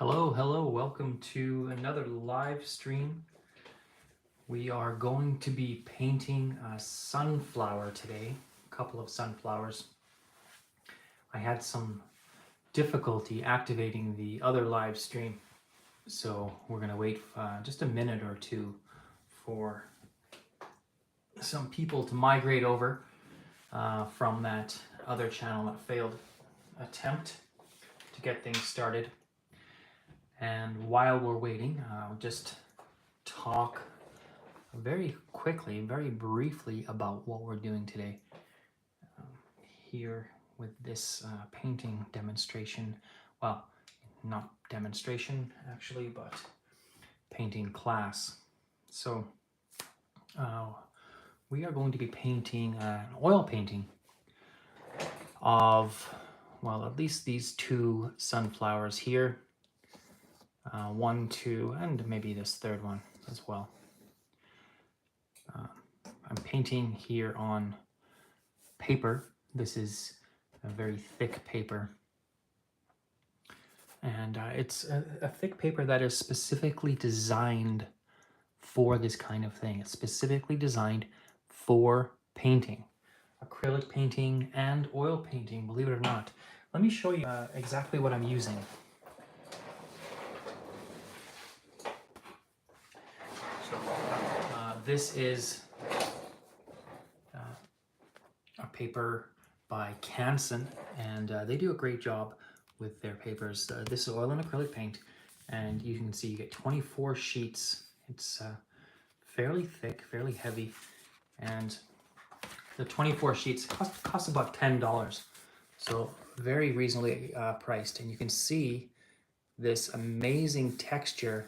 Hello, welcome to another live stream. We are going to be painting a sunflower today, a couple of sunflowers. I had some difficulty activating the other live stream, so we're going to wait just a minute or two for some people to migrate over from that other channel that failed attempt to get things started. And while we're waiting, I'll just talk very quickly, very briefly about what we're doing today here with this painting demonstration. Well, not demonstration actually, but painting class. So we are going to be painting an oil painting of, well, at least these two sunflowers here. One, two, and maybe this third one as well. I'm painting here on paper. This is a very thick paper. And it's a thick paper that is specifically designed for this kind of thing. It's specifically designed for painting. Acrylic painting and oil painting, believe it or not. Let me show you exactly what I'm using. This is a paper by Canson, and they do a great job with their papers. This is oil and acrylic paint, and you can see you get 24 sheets. It's fairly thick, fairly heavy, and the 24 sheets cost about $10, so very reasonably priced. And you can see this amazing texture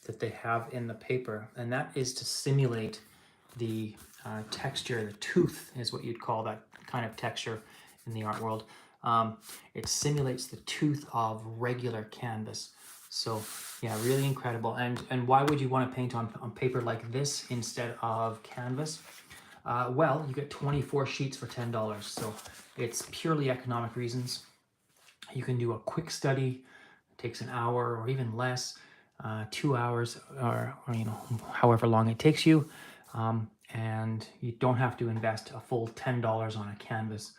that they have in the paper, and that is to simulate the texture. The tooth is what you'd call that kind of texture in the art world. It simulates the tooth of regular canvas. So yeah, really incredible. And why would you want to paint on paper like this instead of canvas? Well, you get 24 sheets for $10, so it's purely economic reasons. You can do a quick study. It takes an hour or even less. 2 hours or you know, however long it takes you, and you don't have to invest a full $10 on a canvas.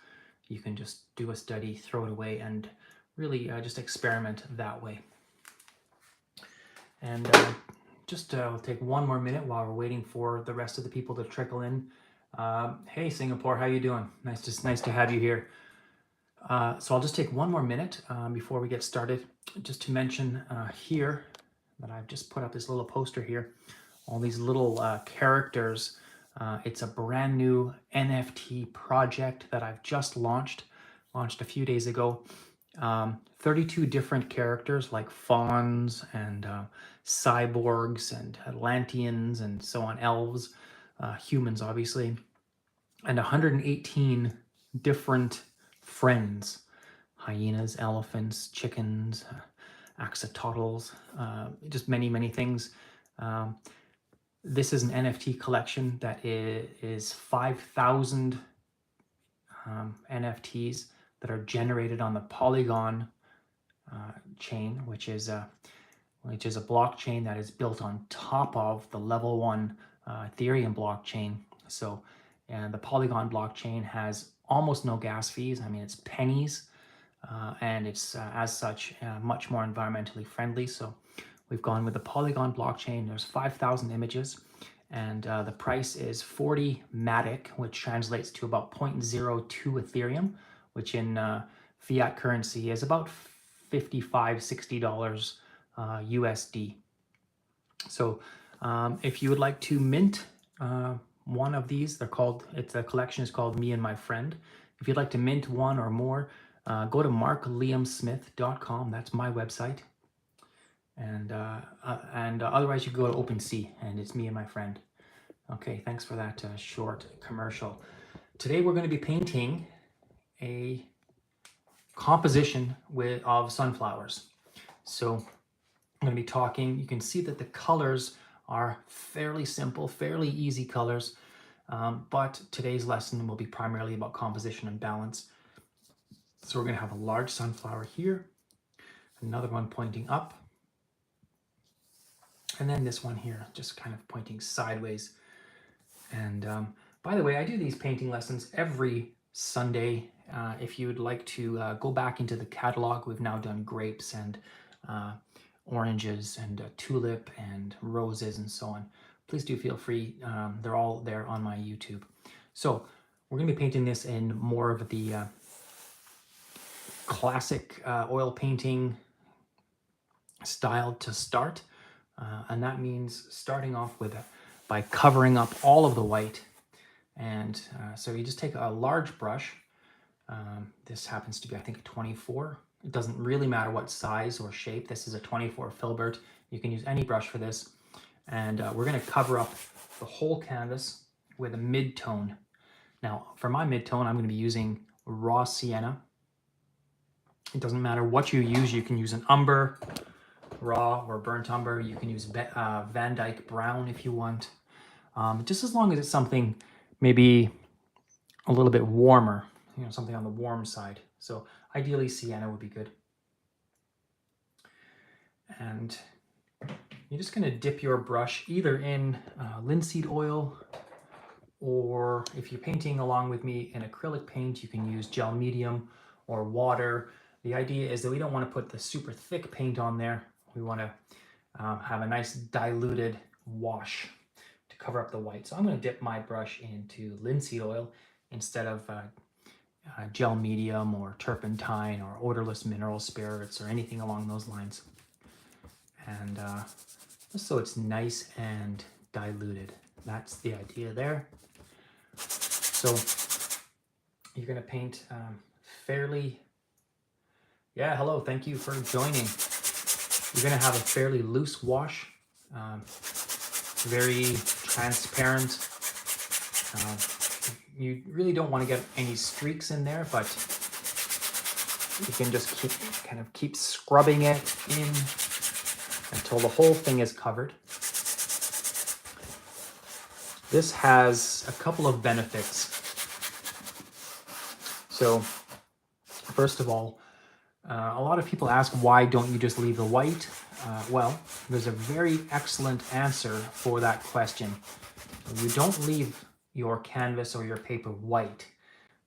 You can just do a study, throw it away, and really just experiment that way. And we'll take one more minute while we're waiting for the rest of the people to trickle in. Hey Singapore, how you doing? Nice to have you here. So I'll just take one more minute before we get started, just to mention here that I've just put up this little poster here, all these little characters. It's a brand new NFT project that I've just launched a few days ago. 32 different characters like fauns and cyborgs and Atlanteans and so on, elves, humans obviously, and 118 different friends, hyenas, elephants, chickens, axolotls, just many things. This is an NFT collection that is 5,000 NFTs that are generated on the Polygon chain, which is a blockchain that is built on top of the level 1 Ethereum blockchain. So, and the Polygon blockchain has almost no gas fees. I mean, it's pennies. And it's as such much more environmentally friendly. So we've gone with the Polygon blockchain. There's 5,000 images, and the price is 40 Matic, which translates to about 0.02 Ethereum, which in fiat currency is about $55–60 USD. So if you would like to mint one of these, the collection is called Me and My Friend. If you'd like to mint one or more, go to markliamsmith.com. That's my website. And otherwise you go to OPENSEA, and it's Me and My Friend. Okay, thanks for that short commercial. Today we're going to be painting a composition of sunflowers. So I'm going to be talking, you can see that the colors are fairly simple, fairly easy colors, but today's lesson will be primarily about composition and balance. So we're going to have a large sunflower here, Another one pointing up. And then this one here, just kind of pointing sideways. And by the way, I do these painting lessons every Sunday. If you would like to go back into the catalog, we've now done grapes and oranges and tulip and roses and so on. Please do feel free. They're all there on my YouTube. So we're going to be painting this in more of the classic oil painting style to start. And that means starting off with by covering up all of the white. And so you just take a large brush. This happens to be, I think, a 24. It doesn't really matter what size or shape. This is a 24 filbert. You can use any brush for this. And we're going to cover up the whole canvas with a mid-tone. Now, for my mid-tone, I'm going to be using raw sienna. It doesn't matter what you use. You can use an umber, raw or burnt umber. You can use Van Dyke brown if you want. Just as long as it's something maybe a little bit warmer, you know, something on the warm side. So ideally sienna would be good. And you're just going to dip your brush either in linseed oil, or if you're painting along with me in acrylic paint, you can use gel medium or water. The idea is that we don't want to put the super thick paint on there. We want to have a nice diluted wash to cover up the white. So I'm going to dip my brush into linseed oil instead of gel medium or turpentine or odorless mineral spirits or anything along those lines. And just so it's nice and diluted. That's the idea there. So you're going to paint fairly... Yeah, hello, thank you for joining. You're going to have a fairly loose wash, very transparent. You really don't want to get any streaks in there, but you can just keep scrubbing it in until the whole thing is covered. This has a couple of benefits. So, first of all, a lot of people ask, why don't you just leave the white? Well, there's a very excellent answer for that question. You don't leave your canvas or your paper white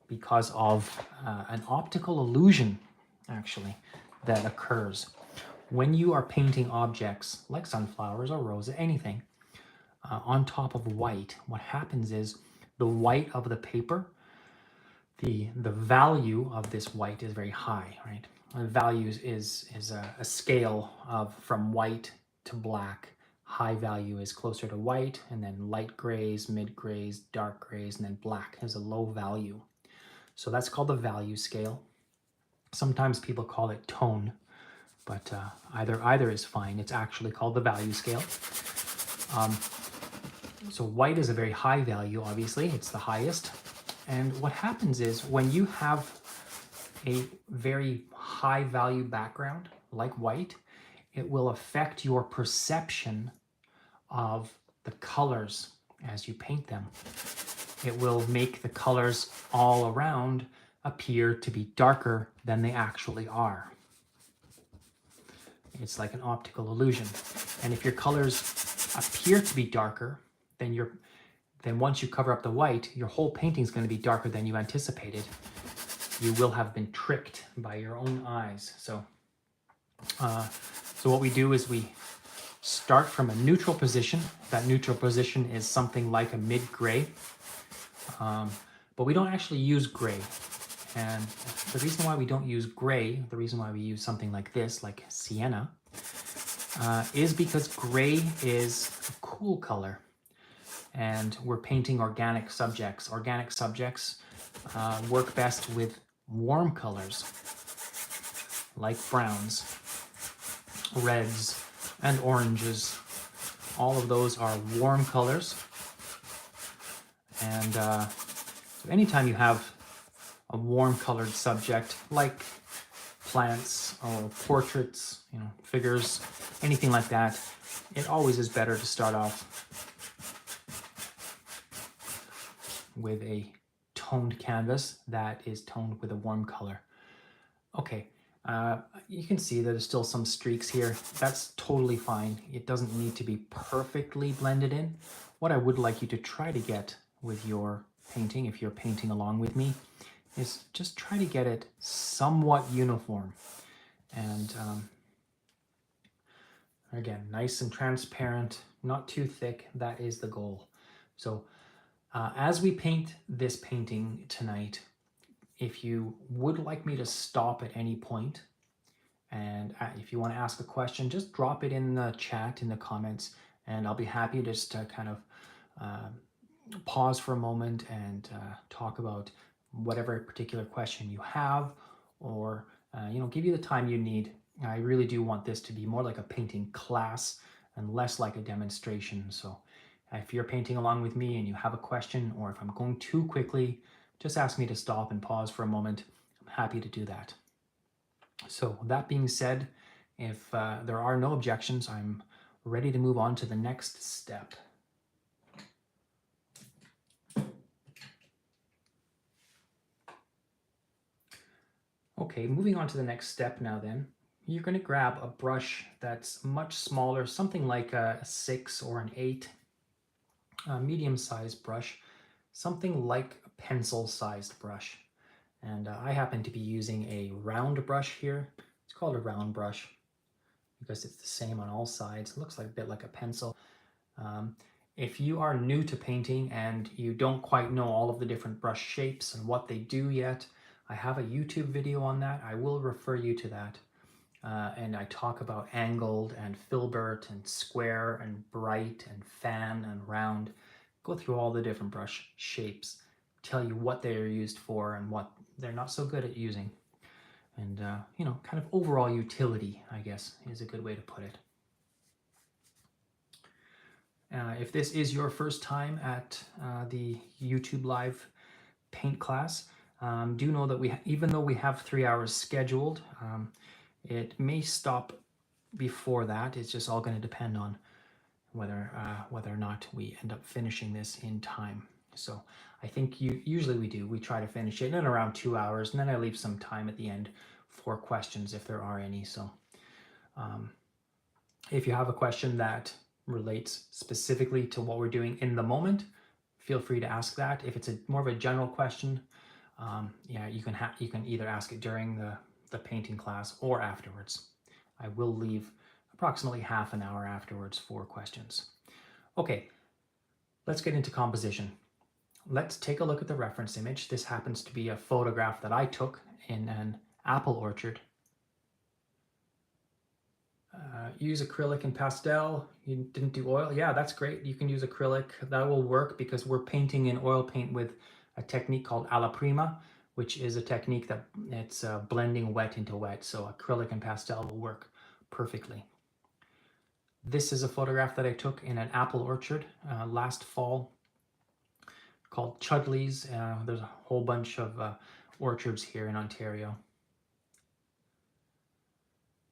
because of an optical illusion, actually, that occurs. When you are painting objects like sunflowers or roses, anything, on top of white, what happens is the white of the paper, the value of this white is very high, right? The value is a scale of from white to black. High value is closer to white, and then light grays, mid grays, dark grays, and then black is a low value. So that's called the value scale. Sometimes people call it tone, but either is fine. It's actually called the value scale. So white is a very high value, obviously. It's the highest. And what happens is when you have a very high value background, like white, it will affect your perception of the colors as you paint them. It will make the colors all around appear to be darker than they actually are. It's like an optical illusion. And if your colors appear to be darker, then once you cover up the white, your whole painting is going to be darker than you anticipated. You will have been tricked by your own eyes. So what we do is we start from a neutral position. That neutral position is something like a mid-gray, but we don't actually use gray. And the reason why we don't use gray, the reason why we use something like this, like sienna, is because gray is a cool color. And we're painting organic subjects. Organic subjects work best with warm colors, like browns, reds, and oranges. All of those are warm colors. And so anytime you have a warm colored subject, like plants or portraits, figures, anything like that, it always is better to start off with a toned canvas that is toned with a warm color. Okay, You can see that there's still some streaks here. That's totally fine. It doesn't need to be perfectly blended in. What I would like you to try to get with your painting, if you're painting along with me, is just try to get it somewhat uniform. And again, nice and transparent, not too thick. That is the goal. So as we paint this painting tonight, if you would like me to stop at any point, and if you want to ask a question, just drop it in the chat, in the comments, and I'll be happy just to kind of pause for a moment and talk about whatever particular question you have, or give you the time you need. I really do want this to be more like a painting class and less like a demonstration. So if you're painting along with me and you have a question, or if I'm going too quickly, just ask me to stop and pause for a moment. I'm happy to do that. So that being said, if there are no objections, I'm ready to move on to the next step. Okay, moving on to the next step now then. You're going to grab a brush that's much smaller, something like a 6 or an 8, a medium-sized brush, something like a pencil-sized brush. And I happen to be using a round brush here. It's called a round brush because it's the same on all sides. It looks like a bit like a pencil. If you are new to painting and you don't quite know all of the different brush shapes and what they do yet, I have a YouTube video on that. I will refer you to that. And I talk about angled and filbert and square and bright and fan and round. Go through all the different brush shapes, tell you what they are used for and what they're not so good at using. And, kind of overall utility, I guess, is a good way to put it. If this is your first time at the YouTube Live paint class, do know that even though we have 3 hours scheduled, it may stop before that. It's just all going to depend on whether or not we end up finishing this in time. So I think usually we try to finish it in around 2 hours, and then I leave some time at the end for questions if there are any. So if you have a question that relates specifically to what we're doing in the moment, feel free to ask that. If it's more of a general question, you can either ask it during the painting class or afterwards. I will leave approximately half an hour afterwards for questions. Okay, let's get into composition. Let's take a look at the reference image. This happens to be a photograph that I took in an apple orchard. Use acrylic and pastel. You didn't do oil? Yeah, that's great. You can use acrylic. That will work because we're painting in oil paint with a technique called Alla prima, which is a technique that it's blending wet into wet. So acrylic and pastel will work perfectly. This is a photograph that I took in an apple orchard last fall called Chudley's. There's a whole bunch of orchards here in Ontario.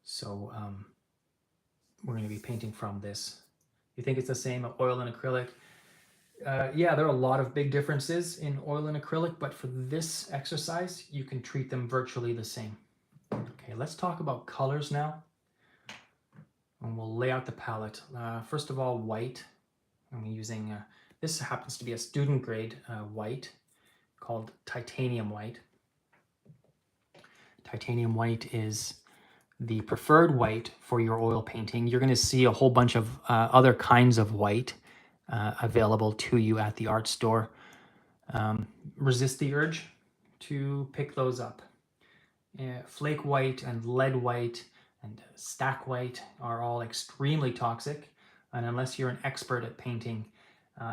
So we're going to be painting from this. You think it's the same oil and acrylic? Yeah, there are a lot of big differences in oil and acrylic, but for this exercise, you can treat them virtually the same. Okay, let's talk about colors now. And we'll lay out the palette. First of all, white. I'm using, this happens to be a student grade white called titanium white. Titanium white is the preferred white for your oil painting. You're going to see a whole bunch of other kinds of white available to you at the art store. Resist the urge to pick those up. Flake white and lead white and stack white are all extremely toxic, and unless you're an expert at painting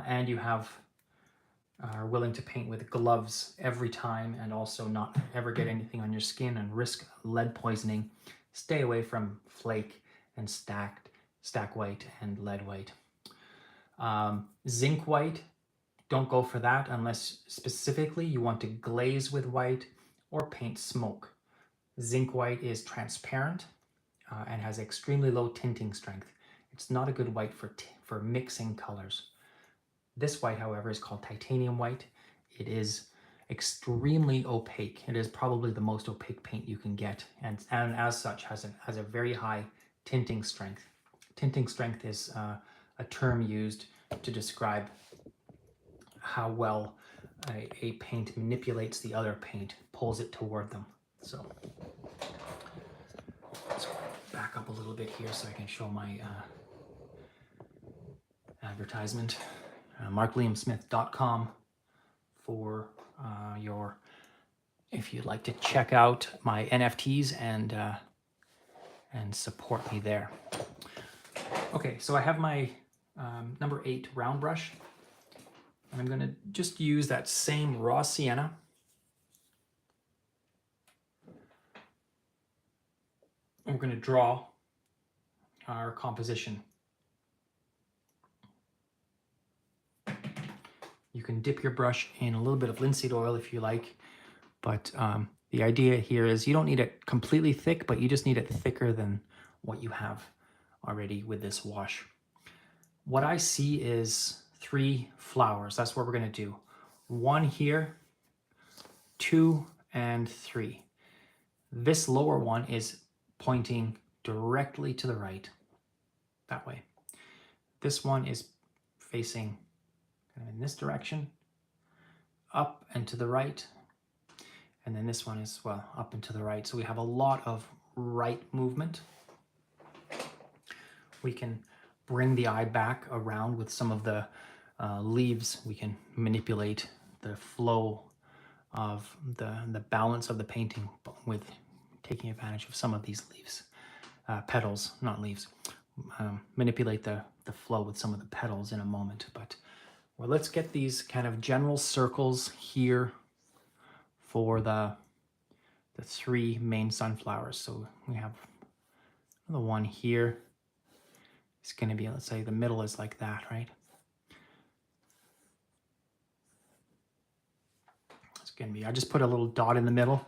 and you are willing to paint with gloves every time and also not ever get anything on your skin and risk lead poisoning, stay away from flake and stack white and lead white. Zinc white, don't go for that unless specifically you want to glaze with white or paint smoke. Zinc white is transparent and has extremely low tinting strength. It's not a good white for mixing colors. This white, however, is called titanium white. It is extremely opaque. It is probably the most opaque paint you can get, and as such has a very high tinting strength. Tinting strength is a term used to describe how well a paint manipulates the other paint, pulls it toward them. So let's back up a little bit here so I can show my advertisement. markliamsmith.com for if you'd like to check out my NFTs and support me there. Okay, so I have my number 8 round brush. I'm going to just use that same raw sienna. And we're going to draw our composition. You can dip your brush in a little bit of linseed oil if you like, but the idea here is you don't need it completely thick, but you just need it thicker than what you have already with this wash. What I see is 3 flowers. That's what we're going to do. 1 here, 2, and 3. This lower one is pointing directly to the right, that way. This one is facing kind of in this direction, up and to the right. And then this one is, well, up and to the right. So we have a lot of right movement. We can bring the eye back around with some of the leaves. We can manipulate the flow of the balance of the painting with taking advantage of some of these leaves, petals, not leaves. Manipulate the flow with some of the petals in a moment. But well, let's get these kind of general circles here for the 3 main sunflowers. So we have the one here. It's going to be, let's say the middle is like that, right? It's going to be, I just put a little dot in the middle,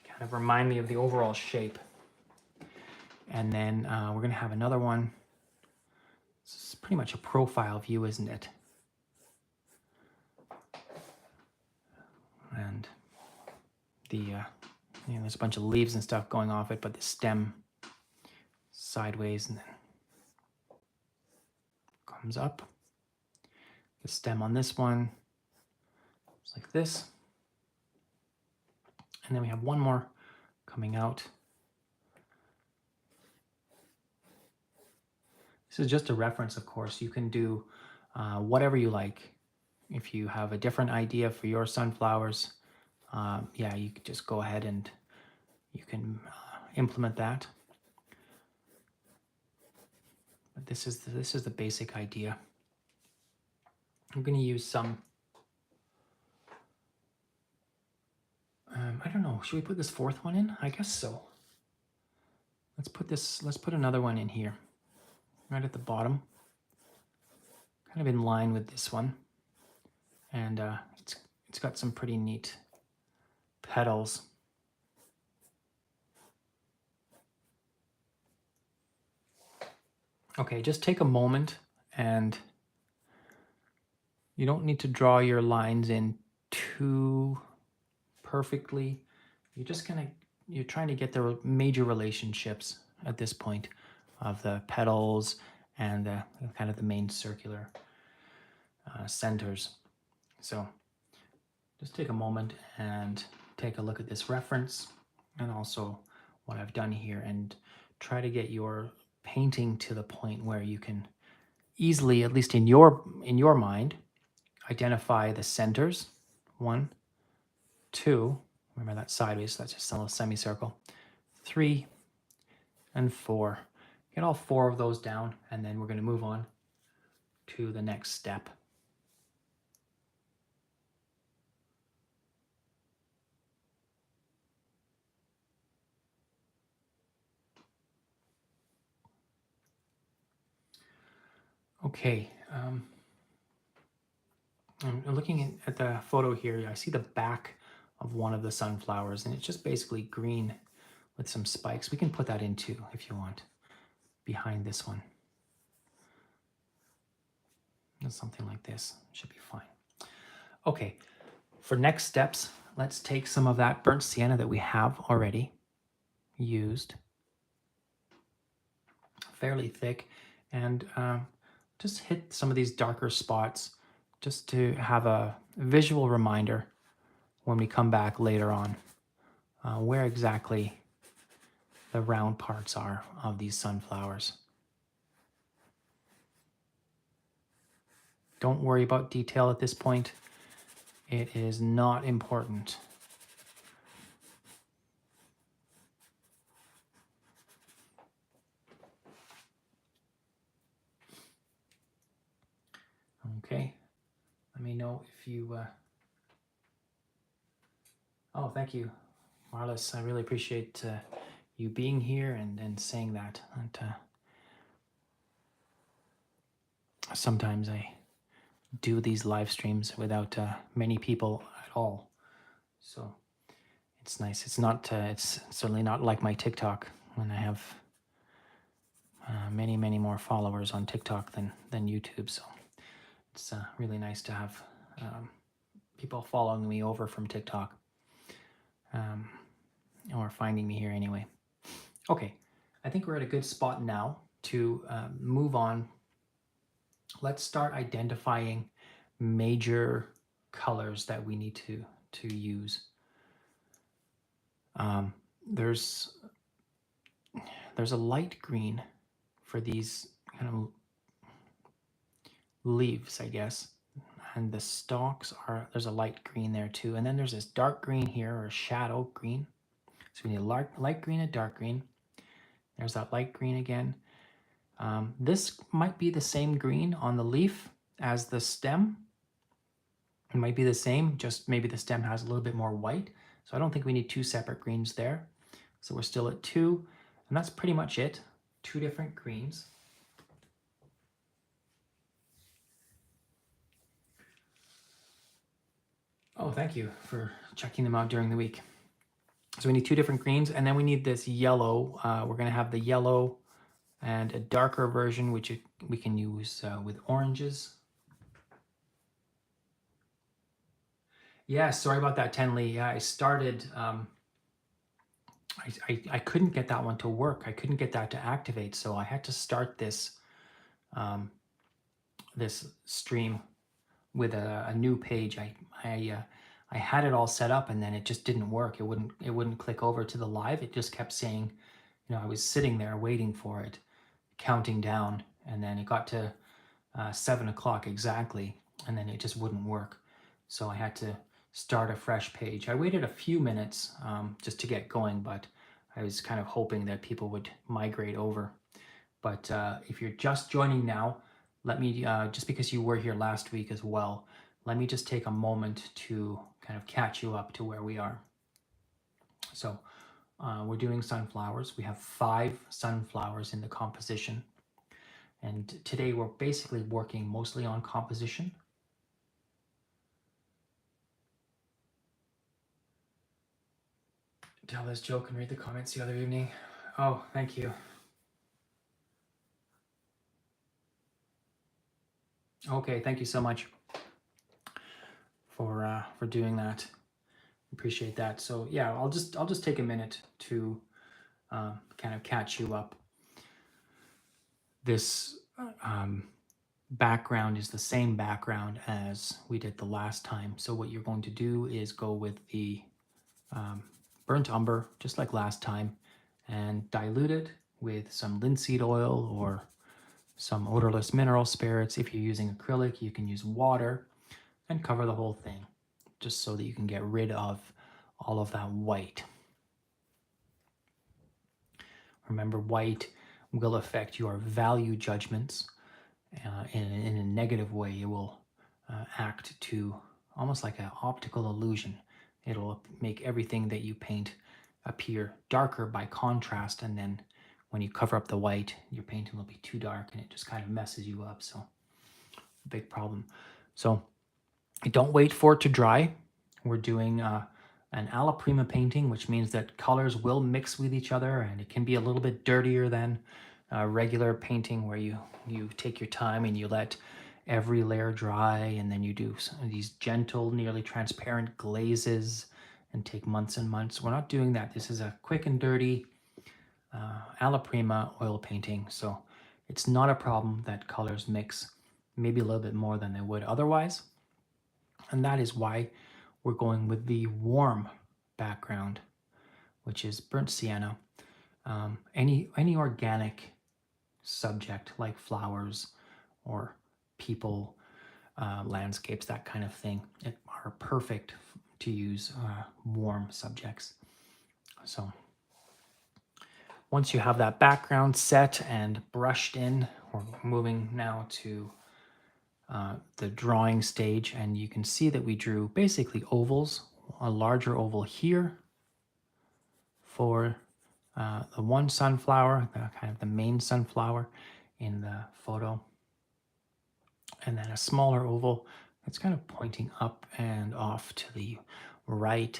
kind of remind me of the overall shape. And then we're going to have another one. This is pretty much a profile view, isn't it? And there's a bunch of leaves and stuff going off it, but the stem sideways and then comes up. The stem on this one is like this. And then we have one more coming out. This is just a reference, of course. You can do whatever you like. If you have a different idea for your sunflowers, yeah, you could just go ahead and you can implement that. But this is the basic idea. I'm going to use some. I don't know. Should we put this 4th one in? I guess so. Let's put another one in here, right at the bottom, kind of in line with this one, and it's got some pretty neat petals. Okay, just take a moment, and you don't need to draw your lines in too perfectly. You're trying to get the major relationships at this point of the petals and kind of the main circular centers. So just take a moment and take a look at this reference and also what I've done here, and try to get your painting to the point where you can easily, at least in your mind, identify the centers. 1, 2, remember that sideways, so that's just a little semicircle. 3 and 4. Get all 4 of those down, and then we're going to move on to the next step. Okay, I'm looking at the photo here. I see the back of one of the sunflowers, and it's just basically green with some spikes. We can put that in too if you want, behind this one. Something like this should be fine. Okay, for next steps, let's take some of that burnt sienna that we have already used, fairly thick, and just hit some of these darker spots just to have a visual reminder when we come back later on where exactly the round parts are of these sunflowers. Don't worry about detail at this point. It is not important. Okay, let me know if you... Oh, thank you, Marlis. I really appreciate you being here and saying that. And, sometimes I do these live streams without many people at all, so it's nice. It's not. It's certainly not like my TikTok when I have many more followers on TikTok than YouTube. So it's really nice to have people following me over from TikTok or finding me here anyway. Okay, I think we're at a good spot now to move on. Let's start identifying major colors that we need to use. There's a light green for these kind of leaves, I guess, and the stalks are, there's a light green there too, and then there's this dark green here, or shadow green. So we need a light green and dark green. There's that light green again. This might be the same green on the leaf as the stem. It might be the same, just maybe the stem has a little bit more white. So I don't think we need two separate greens there. So we're still at 2, and that's pretty much it. 2 different greens. Oh, thank you for checking them out during the week. So we need 2 different greens, and then we need this yellow. We're going to have the yellow and a darker version, which we can use with oranges. Yeah, sorry about that, Tenley. Yeah, I started, I couldn't get that one to work. I couldn't get that to activate, so I had to start this this stream with a new page. I had it all set up, and then it just didn't work. It wouldn't click over to the live. It just kept saying, you know, I was sitting there waiting for it, counting down, and then it got to 7 o'clock exactly, and then it just wouldn't work. So I had to start a fresh page. I waited a few minutes just to get going, but I was kind of hoping that people would migrate over. But if you're just joining now, let me, just because you were here last week as well, let me just take a moment to kind of catch you up to where we are. So we're doing sunflowers. We have 5 sunflowers in the composition. And today we're basically working mostly on composition. Tell this joke and read the comments the other evening. Oh, thank you. Okay, thank you so much for doing that. Appreciate that. So yeah, I'll just take a minute to kind of catch you up. This background is the same background as we did the last time. So what you're going to do is go with the burnt umber, just like last time, and dilute it with some linseed oil or some odorless mineral spirits. If you're using acrylic, you can use water, and cover the whole thing, just so that you can get rid of all of that white. Remember, white will affect your value judgments in a negative way. It will act to almost like an optical illusion. It'll make everything that you paint appear darker by contrast, and then when you cover up the white, your painting will be too dark and it just kind of messes you up. So big problem. So don't wait for it to dry. We're doing an Alla prima painting, which means that colors will mix with each other, and it can be a little bit dirtier than a regular painting where you take your time and you let every layer dry, and then you do some of these gentle, nearly transparent glazes and take months and months. We're not doing that. This is a quick and dirty Alla prima oil painting. So it's not a problem that colors mix maybe a little bit more than they would otherwise. And that is why we're going with the warm background, which is burnt sienna. Any organic subject like flowers or people, landscapes, that kind of thing, are perfect to use warm subjects. So once you have that background set and brushed in, we're moving now to the drawing stage, and you can see that we drew basically ovals, a larger oval here for the one sunflower, kind of the main sunflower in the photo, and then a smaller oval that's kind of pointing up and off to the right.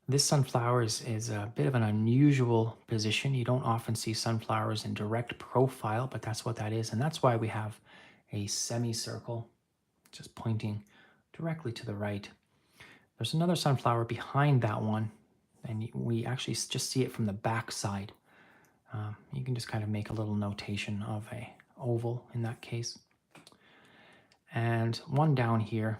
This sunflower is a bit of an unusual position. You don't often see sunflowers in direct profile, but that's what that is, and that's why we have a semicircle just pointing directly to the right. There's another sunflower behind that one, and we actually just see it from the back side. You can just kind of make a little notation of a oval in that case. And one down here.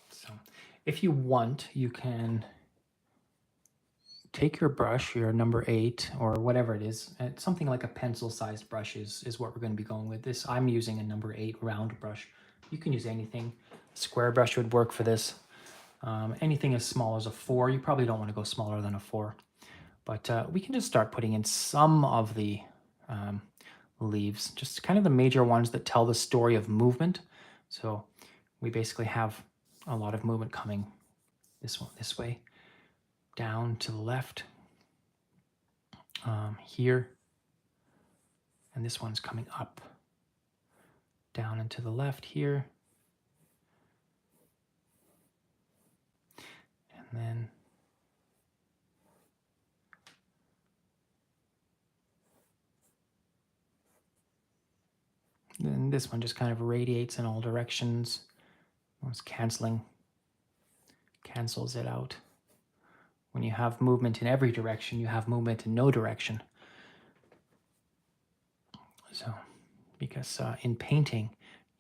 So if you want, you can take your brush, your number 8 or whatever it is, something like a pencil-sized brush is what we're going to be going with. This, I'm using a number 8 round brush. You can use anything. A square brush would work for this. Anything as small as a 4. You probably don't want to go smaller than a 4. But we can just start putting in some of the leaves, just kind of the major ones that tell the story of movement. So we basically have a lot of movement coming this way, down to the left, here, and this one's coming up, down and to the left here, and then this one just kind of radiates in all directions. It's cancels it out. When you have movement in every direction, you have movement in no direction. So, because in painting,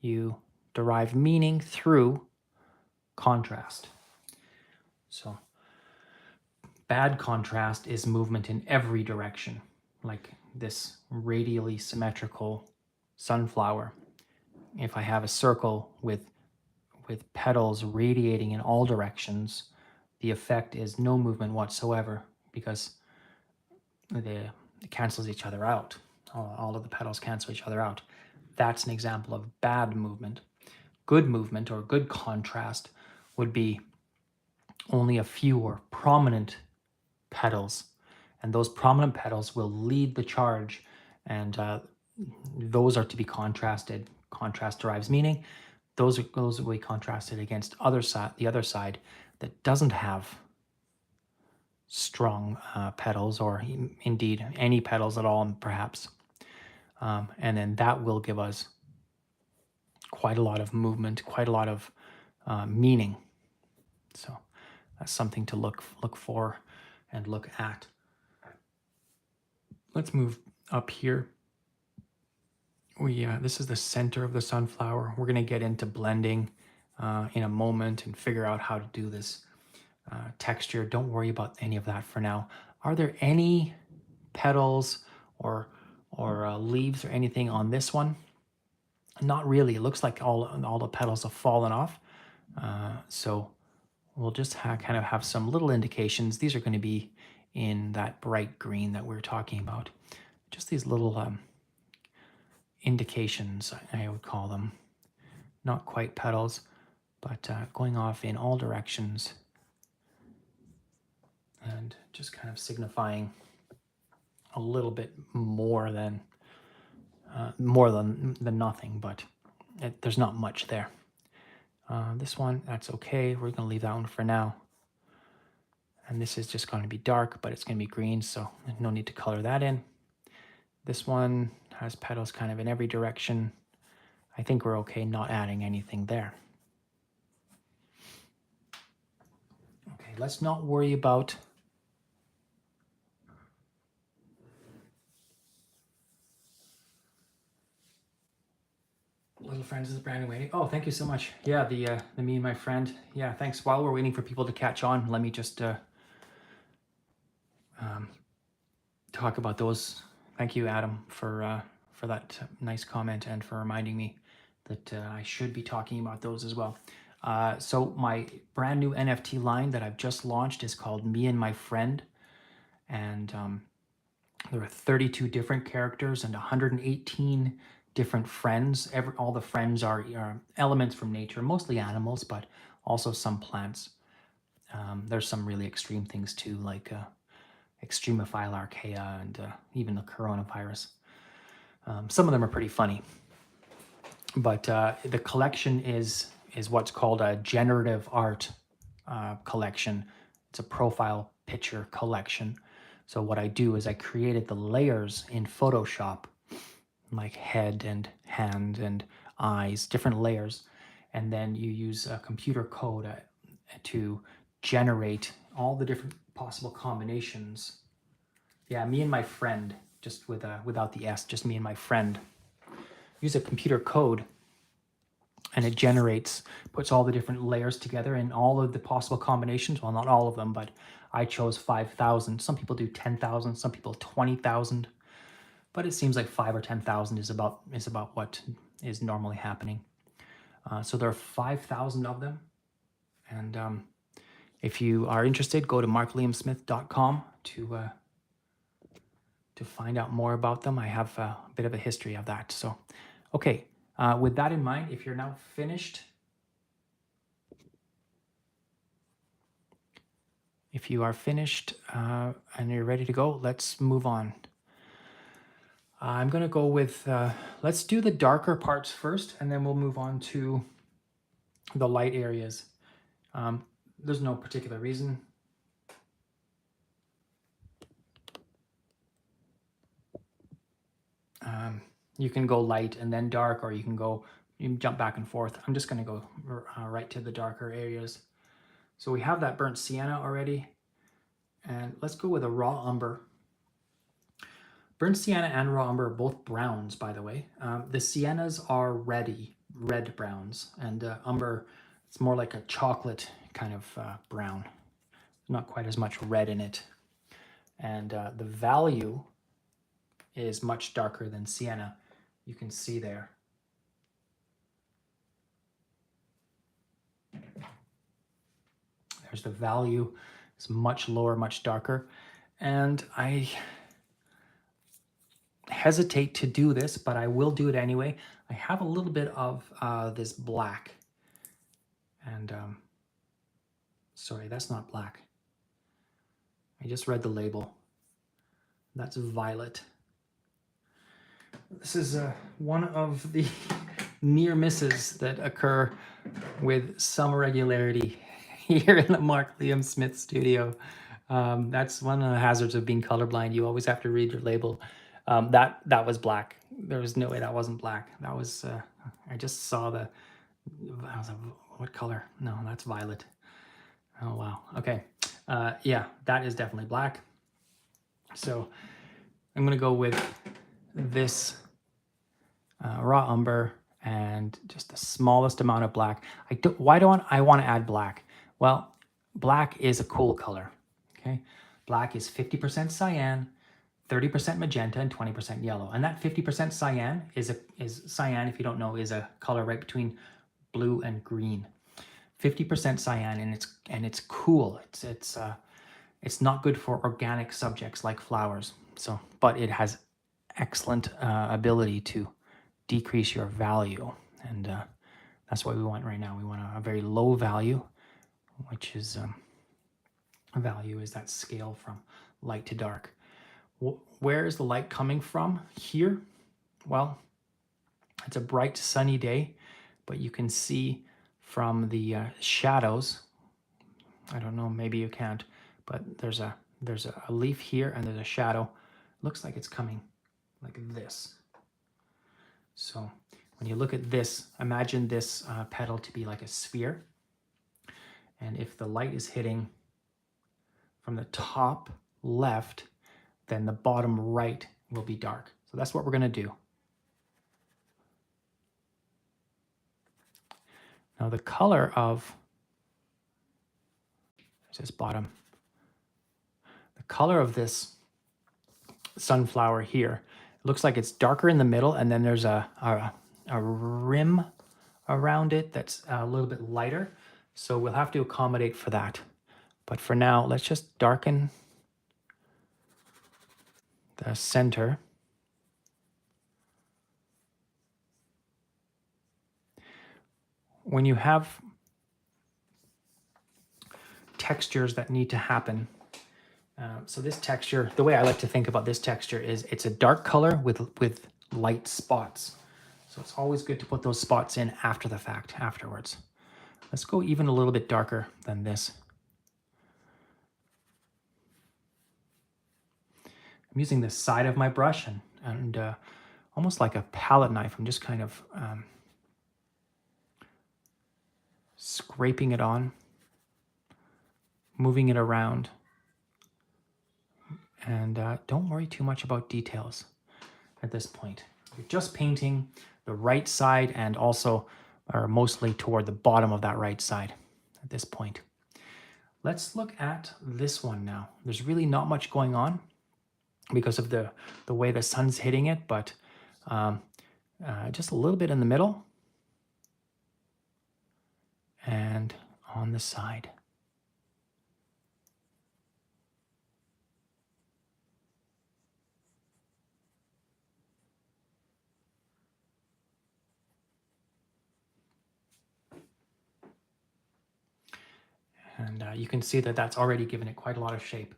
you derive meaning through contrast. So, bad contrast is movement in every direction, like this radially symmetrical sunflower. If I have a circle with petals radiating in all directions, the effect is no movement whatsoever, because it cancels each other out. All of the petals cancel each other out. That's an example of bad movement. Good movement or good contrast would be only a few or prominent petals, and those prominent petals will lead the charge, and those are to be contrasted. Contrast derives meaning. Those will be contrasted against the other side that doesn't have strong petals, or indeed any petals at all, perhaps. And then that will give us quite a lot of movement, quite a lot of meaning. So that's something to look for and look at. Let's move up here. This is the center of the sunflower. We're going to get into blending in a moment and figure out how to do this texture. Don't worry about any of that for now. Are there any petals or leaves or anything on this one? Not really. It looks like all the petals have fallen off. So we'll just kind of have some little indications. These are going to be in that bright green that we're talking about. Just these little indications, I would call them. Not quite petals, but going off in all directions and just kind of signifying a little bit more than nothing, but there's not much there. This one, that's okay. We're going to leave that one for now. And this is just going to be dark, but it's going to be green, so no need to color that in. This one has petals kind of in every direction. I think we're okay not adding anything there. Okay, let's not worry about Little Friends is brand new waiting. Oh, thank you so much. Yeah, the me and my friend. Yeah, thanks. While we're waiting for people to catch on, let me just talk about those. Thank you, Adam, for that nice comment and for reminding me that I should be talking about those as well. So my brand new NFT line that I've just launched is called Me and My Friend, and there are 32 different characters and 118 different friends. All the friends are elements from nature, mostly animals, but also some plants. There's some really extreme things too, like extremophile archaea and even the coronavirus. Some of them are pretty funny. But the collection is what's called a generative art collection. It's a profile picture collection. So what I do is I created the layers in Photoshop, like head and hand and eyes, different layers. And then you use a computer code to generate all the different possible combinations. Yeah, me and my friend, just without the S, just me and my friend. Use a computer code and it puts all the different layers together in all of the possible combinations. Well, not all of them, but I chose 5,000. Some people do 10,000, some people 20,000, but it seems like 5 or 10,000 is about what is normally happening. So there are 5,000 of them, and if you are interested, go to markliamsmith.com to find out more about them. I have a bit of a history of that. So, okay. With that in mind, if you're now finished, if you are finished and you're ready to go, let's move on. I'm going to go with, let's do the darker parts first, and then we'll move on to the light areas. There's no particular reason. You can go light and then dark, or you can jump back and forth. I'm just going to go right to the darker areas. So we have that burnt sienna already, and let's go with a raw umber. Burnt sienna and raw umber are both browns, by the way. The siennas are red browns, and umber, it's more like a chocolate kind of brown. Not quite as much red in it. And the value is much darker than sienna. You can see there. There's the value. It's much lower, much darker. And I hesitate to do this, but I will do it anyway. I have a little bit of this black. And sorry, that's not black. I just read the label. That's violet. This is one of the near misses that occur with some regularity here in the Mark Liam Smith studio. That's one of the hazards of being colorblind. You always have to read your label. That was black. There was no way that wasn't black. That was, I just saw I was like, what color? No, that's violet. Oh, wow. Okay. Yeah, that is definitely black. So I'm going to go with this raw umber and just the smallest amount of black. Why don't I want to add black? Well, black is a cool color. Okay, black is 50% cyan, 30% magenta, and 20% yellow. And that 50% cyan is cyan, if you don't know, is a color right between blue and green. 50% cyan, and it's cool. It's not good for organic subjects like flowers. So, but it has excellent ability to decrease your value, and that's what we want right now. We want a very low value, which is value is that scale from light to dark. Where is the light coming from? Here? Well, it's a bright sunny day, but you can see from the shadows. I don't know, maybe you can't, but there's a leaf here and there's a shadow. Looks like it's coming like this. So when you look at this, imagine this petal to be like a sphere. And if the light is hitting from the top left, then the bottom right will be dark. So that's what we're going to do. Now the color of this bottom, the color of this sunflower here, it looks like it's darker in the middle, and then there's a rim around it that's a little bit lighter. So we'll have to accommodate for that. But for now, let's just darken the center. When you have textures that need to happen, so this texture, the way I like to think about this texture is it's a dark color with light spots. So it's always good to put those spots in after the fact, afterwards. Let's go even a little bit darker than this. I'm using the side of my brush and almost like a palette knife. I'm just kind of scraping it on, moving it around. And don't worry too much about details at this point. You're just painting the right side and also or mostly toward the bottom of that right side at this point. Let's look at this one now. There's really not much going on because of the way the sun's hitting it, but just a little bit in the middle and on the side. And you can see that that's already given it quite a lot of shape.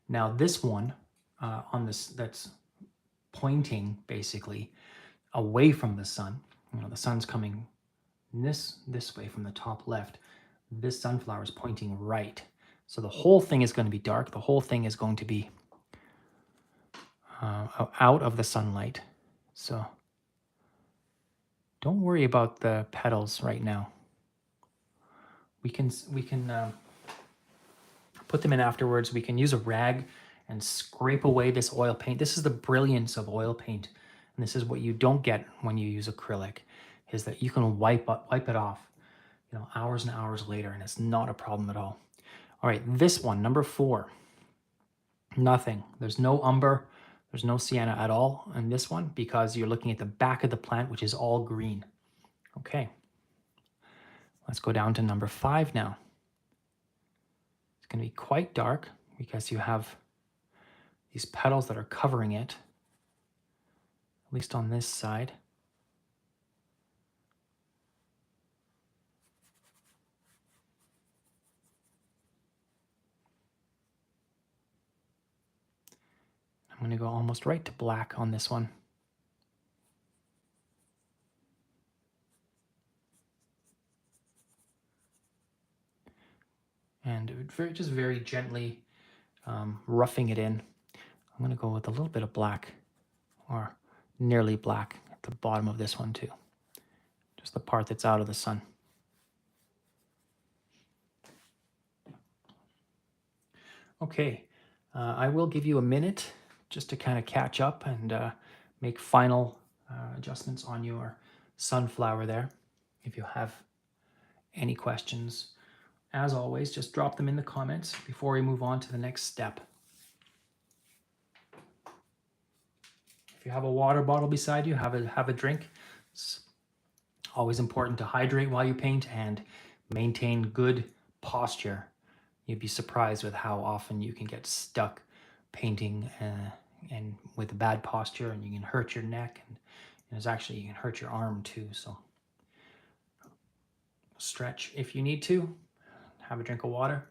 Now this one on this that's pointing basically away from the sun. You know, the sun's coming this way from the top left. This sunflower is pointing right. So the whole thing is going to be dark. The whole thing is going to be out of the sunlight. So don't worry about the petals right now. We can put them in afterwards. We can use a rag and scrape away this oil paint. This is the brilliance of oil paint. And this is what you don't get when you use acrylic, is that you can wipe it off, you know, hours and hours later, and it's not a problem at all. All right, this one, number 4. Nothing. There's no umber. There's no sienna at all in this one because you're looking at the back of the plant, which is all green. Okay. Let's go down to number 5 now. It's going to be quite dark because you have these petals that are covering it, at least on this side. I'm going to go almost right to black on this one. And just very gently roughing it in. I'm going to go with a little bit of black, or nearly black, at the bottom of this one too. Just the part that's out of the sun. Okay, I will give you a minute just to kind of catch up and make final adjustments on your sunflower there. If you have any questions, as always, just drop them in the comments before we move on to the next step. If you have a water bottle beside you, have a drink. It's always important to hydrate while you paint and maintain good posture. You'd be surprised with how often you can get stuck painting and with bad posture, and you can hurt your neck, and there's actually, you can hurt your arm too. So stretch if you need to. Have a drink of water.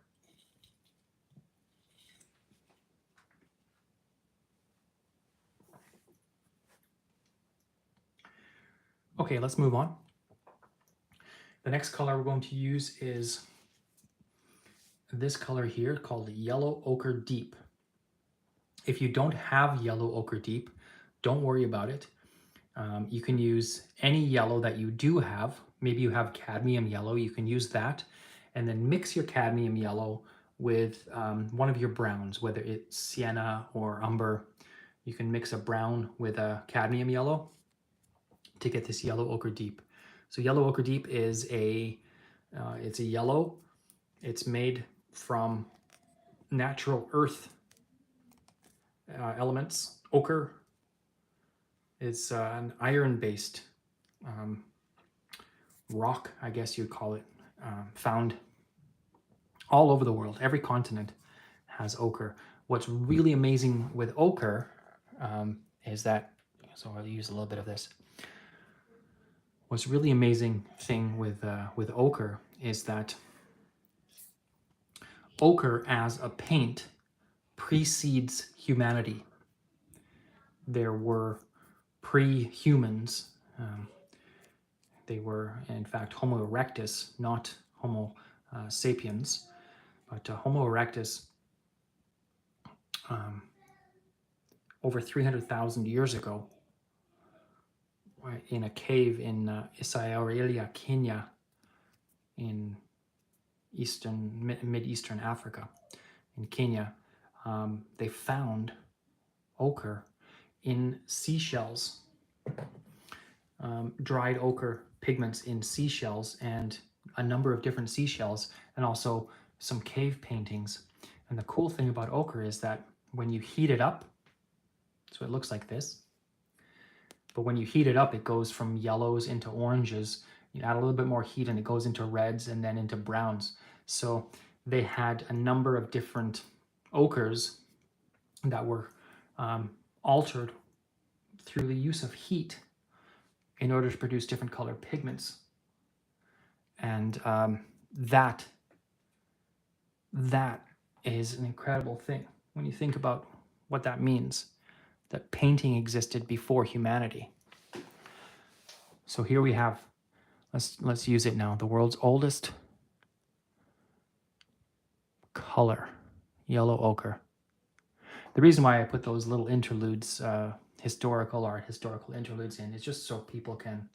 Okay, let's move on. The next color we're going to use is this color here called Yellow Ochre Deep. If you don't have Yellow Ochre Deep, don't worry about it. You can use any yellow that you do have. Maybe you have cadmium yellow, you can use that. And then mix your cadmium yellow with one of your browns, whether it's sienna or umber. You can mix a brown with a cadmium yellow to get this yellow ochre deep. So yellow ochre deep is it's a yellow. It's made from natural earth elements. Ochre is an iron-based rock, I guess you'd call it, found all over the world. Every continent has ochre. What's really amazing with ochre is that, so I'll use a little bit of this. What's really amazing thing with ochre is that ochre as a paint precedes humanity. There were pre-humans. They were, in fact, Homo erectus, not Homo sapiens, but Homo erectus over 300,000 years ago in a cave in Isaiarelia, Kenya, in mid-eastern Africa, in Kenya. They found ochre in seashells, dried ochre pigments in seashells, and a number of different seashells, and also some cave paintings. And the cool thing about ochre is that when you heat it up, so it looks like this, but when you heat it up, it goes from yellows into oranges. You add a little bit more heat and it goes into reds and then into browns. So they had a number of different ochres that were altered through the use of heat in order to produce different colored pigments. And that is an incredible thing when you think about what that means, that painting existed before humanity. So here we have, let's use it now, the world's oldest color, yellow ochre. The reason why I put those little interludes, historical interludes in, is just so people can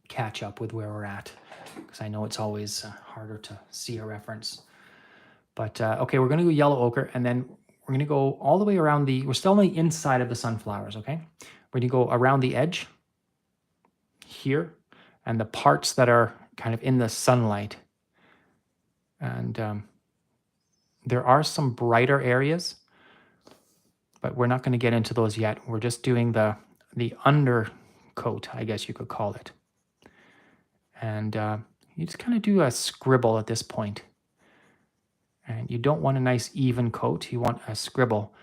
catch up with where we're at, because I know it's always harder to see a reference. But okay, we're going to go yellow ochre, and then we're going to go all the way around we're still on the inside of the sunflowers, okay? We're going to go around the edge here, and the parts that are kind of in the sunlight. And there are some brighter areas, but we're not going to get into those yet. We're just doing the undercoat, I guess you could call it. And you just kind of do a scribble at this point. And you don't want a nice even coat. You want a scribble,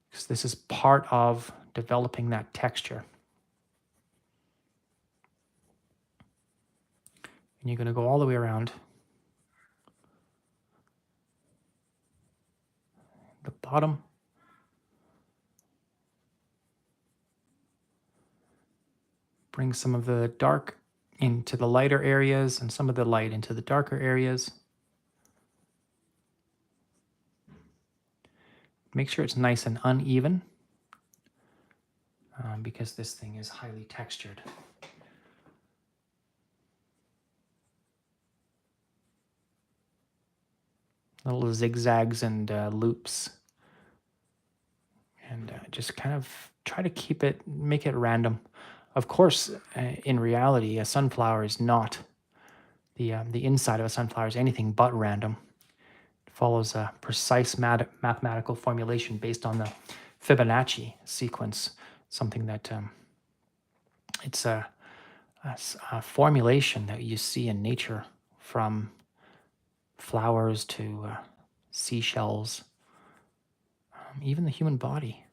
because this is part of developing that texture. And you're going to go all the way around the bottom. Bring some of the dark into the lighter areas and some of the light into the darker areas. Make sure it's nice and uneven, because this thing is highly textured. Little zigzags and loops. And just kind of try to make it random. Of course, in reality, a sunflower is not, the inside of a sunflower is anything but random. It follows a precise mathematical formulation based on the Fibonacci sequence, something that it's a formulation that you see in nature, from flowers to seashells, even the human body.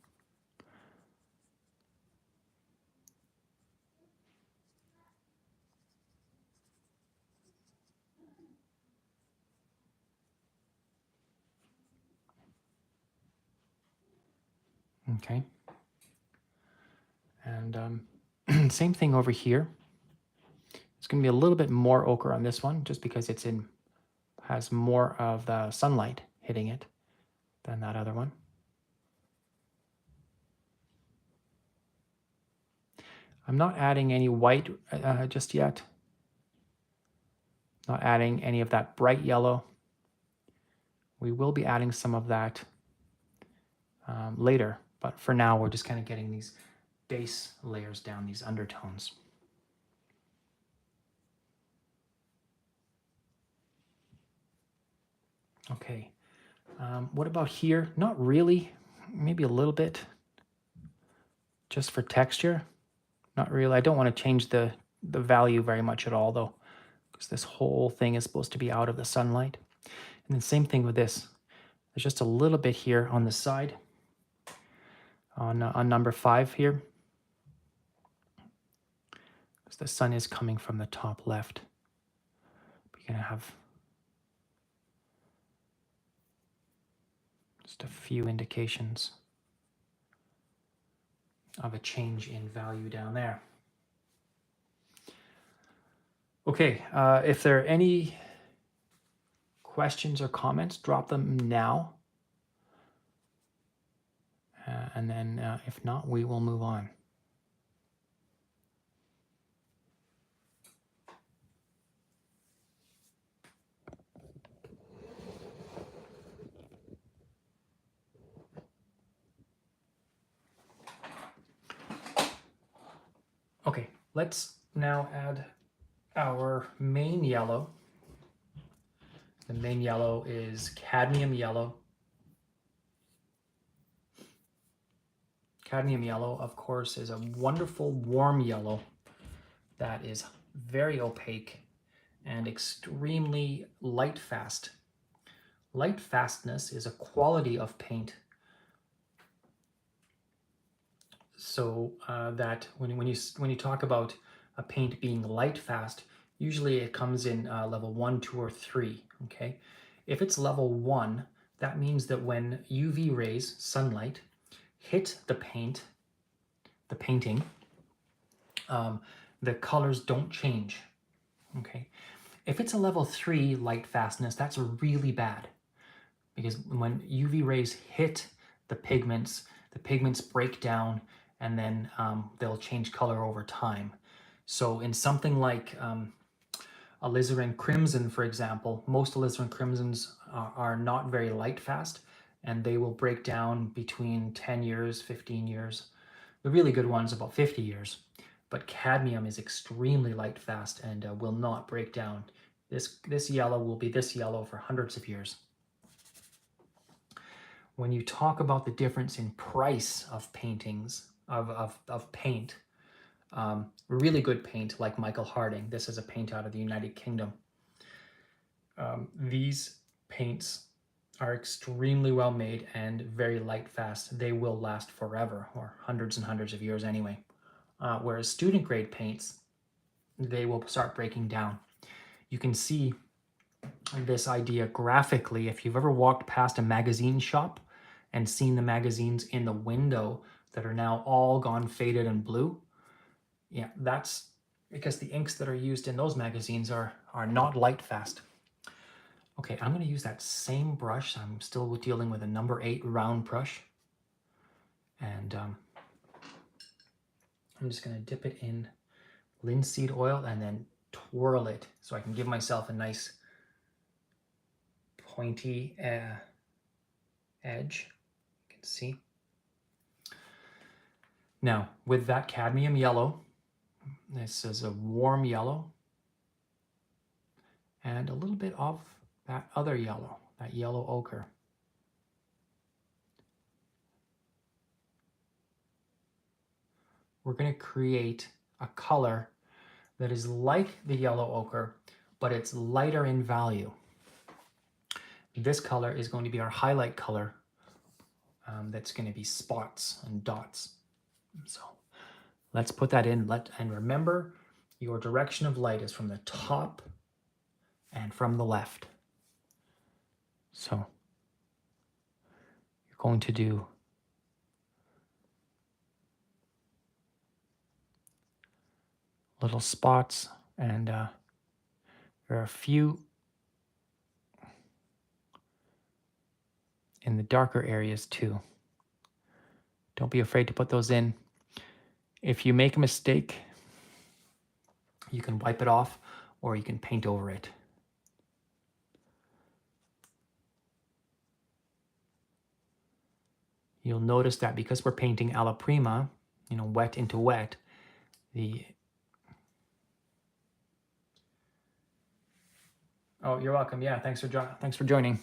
Okay. And same thing over here. It's going to be a little bit more ochre on this one, just because has more of the sunlight hitting it than that other one. I'm not adding any white just yet. Not adding any of that bright yellow. We will be adding some of that later, but for now we're just kind of getting these base layers down, these undertones. Okay, what about here? Not really, maybe a little bit, just for texture. Not really. I don't want to change the value very much at all though, because this whole thing is supposed to be out of the sunlight. And then same thing with this. There's just a little bit here on the side, on number 5 here, because the sun is coming from the top left. We're gonna have just a few indications of a change in value down there. Okay, if there are any questions or comments, drop them now. And then if not, we will move on. Okay, let's now add our main yellow. The main yellow is cadmium yellow. Cadmium yellow, of course, is a wonderful warm yellow that is very opaque and extremely light fast. Light fastness is a quality of paint. So that when you talk about a paint being light fast, usually it comes in level 1, 2, or 3. Okay, if it's level 1, that means that when UV rays, sunlight, hit the painting, the colors don't change. Okay, if it's a level 3 light fastness, that's really bad, because when UV rays hit the pigments break down, and then they'll change color over time. So in something like alizarin crimson, for example, most alizarin crimsons are not very light fast, and they will break down between 10 years, 15 years. The really good ones about 50 years. But cadmium is extremely light fast and will not break down. This yellow will be this yellow for hundreds of years. When you talk about the difference in price of paintings, of paint, really good paint like Michael Harding, this is a paint out of the United Kingdom. These paints are extremely well made and very light fast. They will last forever, or hundreds and hundreds of years anyway. Whereas student grade paints, they will start breaking down. You can see this idea graphically if you've ever walked past a magazine shop and seen the magazines in the window that are now all gone faded and blue. Yeah, that's because the inks that are used in those magazines are not light fast. Okay, I'm going to use that same brush. I'm still dealing with a number 8 round brush. And I'm just going to dip it in linseed oil and then twirl it so I can give myself a nice pointy edge. You can see. Now, with that cadmium yellow, this is a warm yellow, and a little bit of that other yellow, that yellow ochre. We're going to create a color that is like the yellow ochre, but it's lighter in value. This color is going to be our highlight color. That's going to be spots and dots. So let's put that in. And remember, your direction of light is from the top and from the left. So you're going to do little spots, and there are a few in the darker areas too. Don't be afraid to put those in. if you make a mistake, you can wipe it off or you can paint over it. You'll notice that because we're painting alla prima, you know, wet into wet, Oh, you're welcome. Yeah, thanks for joining.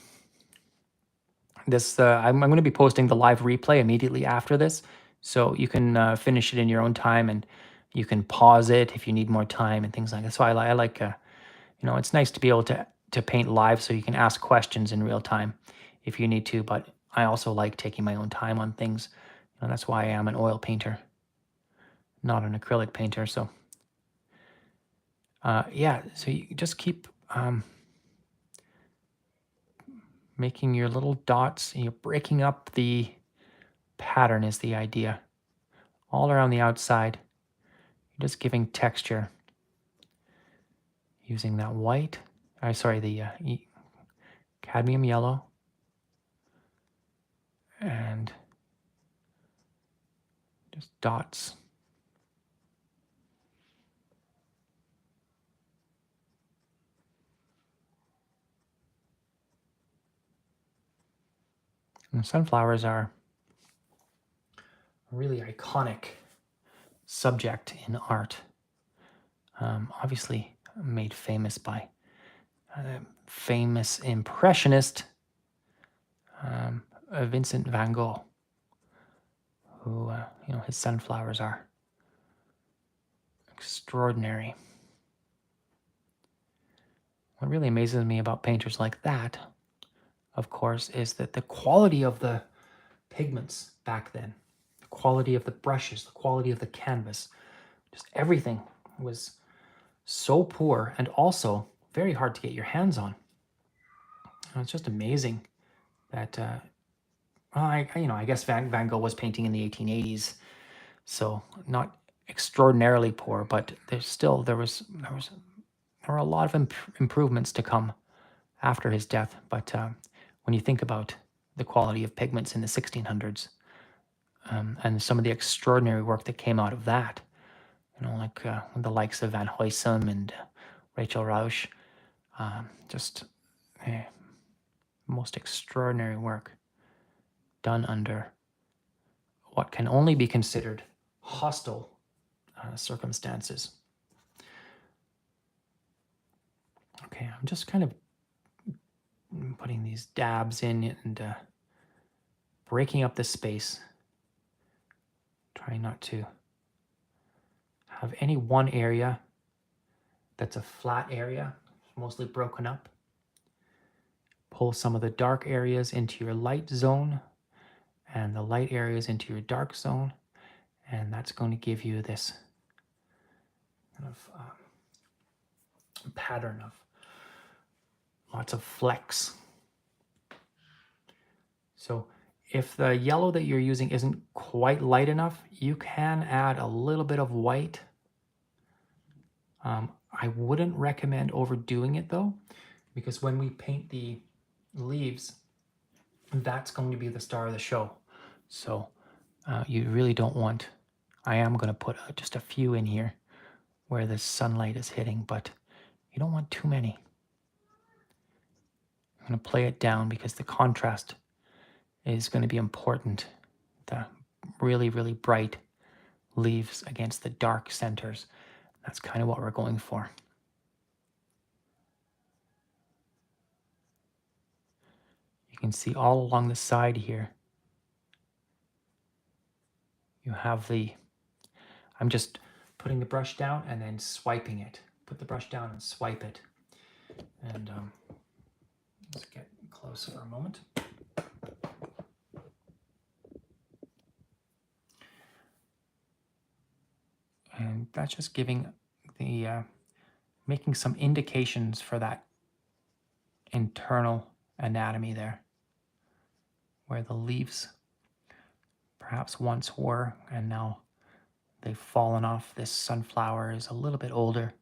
This I'm going to be posting the live replay immediately after this, so you can finish it in your own time, and you can pause it if you need more time and things like that. So I like, you know, it's nice to be able to paint live, so you can ask questions in real time if you need to. But I also like taking my own time on things. You know, that's why I am an oil painter, not an acrylic painter. So yeah, so you just keep making your little dots, and you're breaking up the pattern is the idea. All around the outside, you're just giving texture using that white, the cadmium yellow, and just dots. And sunflowers are a really iconic subject in art. Obviously made famous by famous impressionist Vincent van Gogh, who, you know, his sunflowers are extraordinary. What really amazes me about painters like that, of course, is that the quality of the pigments back then, the quality of the brushes, the quality of the canvas, just everything was so poor and also very hard to get your hands on. And it's just amazing that, I guess Van Gogh was painting in the 1880s, so not extraordinarily poor, but there were a lot of improvements to come after his death. But when you think about the quality of pigments in the 1600s, and some of the extraordinary work that came out of that, you know, like the likes of Van Huysum and Rachel Rausch, just most extraordinary work done under what can only be considered hostile circumstances. Okay, I'm just kind of putting these dabs in and breaking up the space, trying not to have any one area that's a flat area, mostly broken up. Pull some of the dark areas into your light zone and the light areas into your dark zone, and that's going to give you this kind of pattern of lots of flecks. So if the yellow that you're using isn't quite light enough, you can add a little bit of white. I wouldn't recommend overdoing it though, because when we paint the leaves, that's going to be the star of the show. So you really don't want, I am going to put just a few in here where the sunlight is hitting, but you don't want too many. I'm going to play it down because the contrast is going to be important. The really, really bright leaves against the dark centers. That's kind of what we're going for. You can see all along the side here, you have I'm just putting the brush down and then swiping it. Put the brush down and swipe it. And let's get close for a moment. And that's just giving making some indications for that internal anatomy there, where the leaves perhaps once were, and now they've fallen off. This sunflower is a little bit older.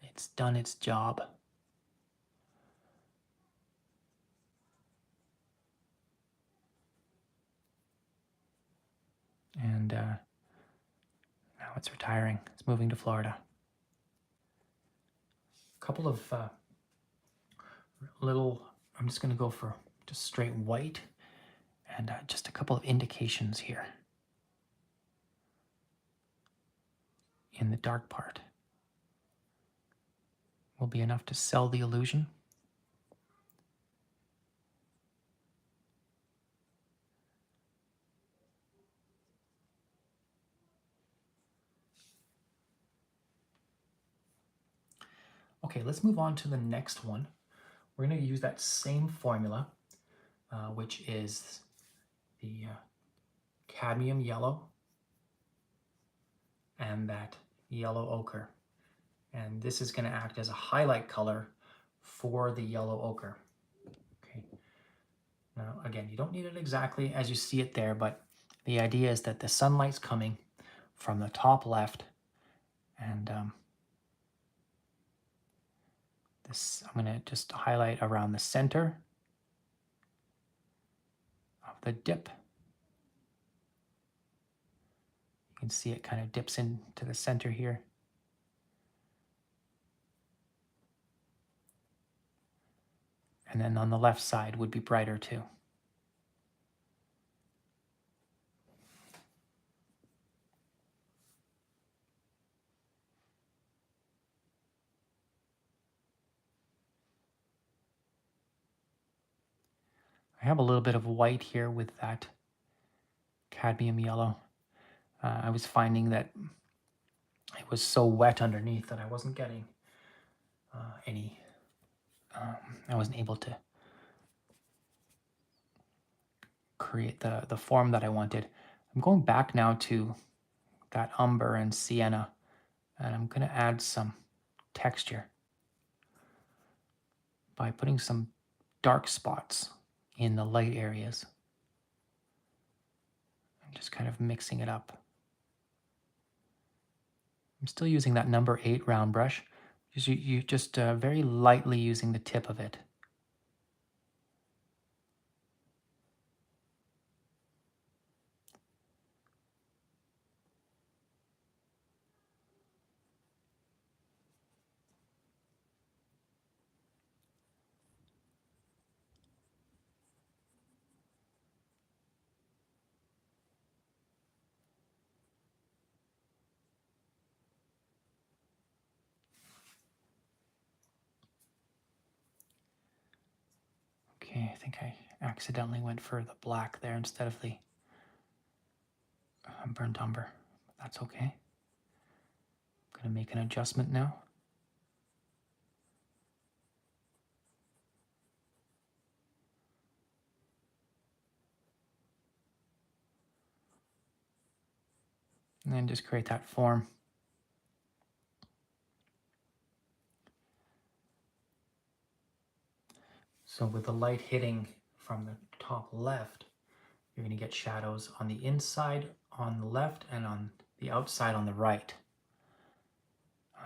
It's done its job. And it's retiring. It's moving to Florida. A couple of I'm just going to go for just straight white and just a couple of indications here in the dark part. Will be enough to sell the illusion. Okay, let's move on to the next one. We're going to use that same formula, which is the cadmium yellow and that yellow ochre. And this is going to act as a highlight color for the yellow ochre. Okay. Now, again, you don't need it exactly as you see it there, but the idea is that the sunlight's coming from the top left, and I'm going to just highlight around the center of the dip. You can see it kind of dips into the center here. And then on the left side would be brighter too. I have a little bit of white here with that cadmium yellow. I was finding that it was so wet underneath that I wasn't getting I wasn't able to create the form that I wanted. I'm going back now to that umber and sienna, and I'm going to add some texture by putting some dark spots in the light areas. I'm just kind of mixing it up. I'm still using that number 8 round brush. You just very lightly using the tip of it. Okay, I think I accidentally went for the black there instead of the burnt umber. That's okay. I'm going to make an adjustment now. And then just create that form. So with the light hitting from the top left, you're going to get shadows on the inside on the left and on the outside on the right.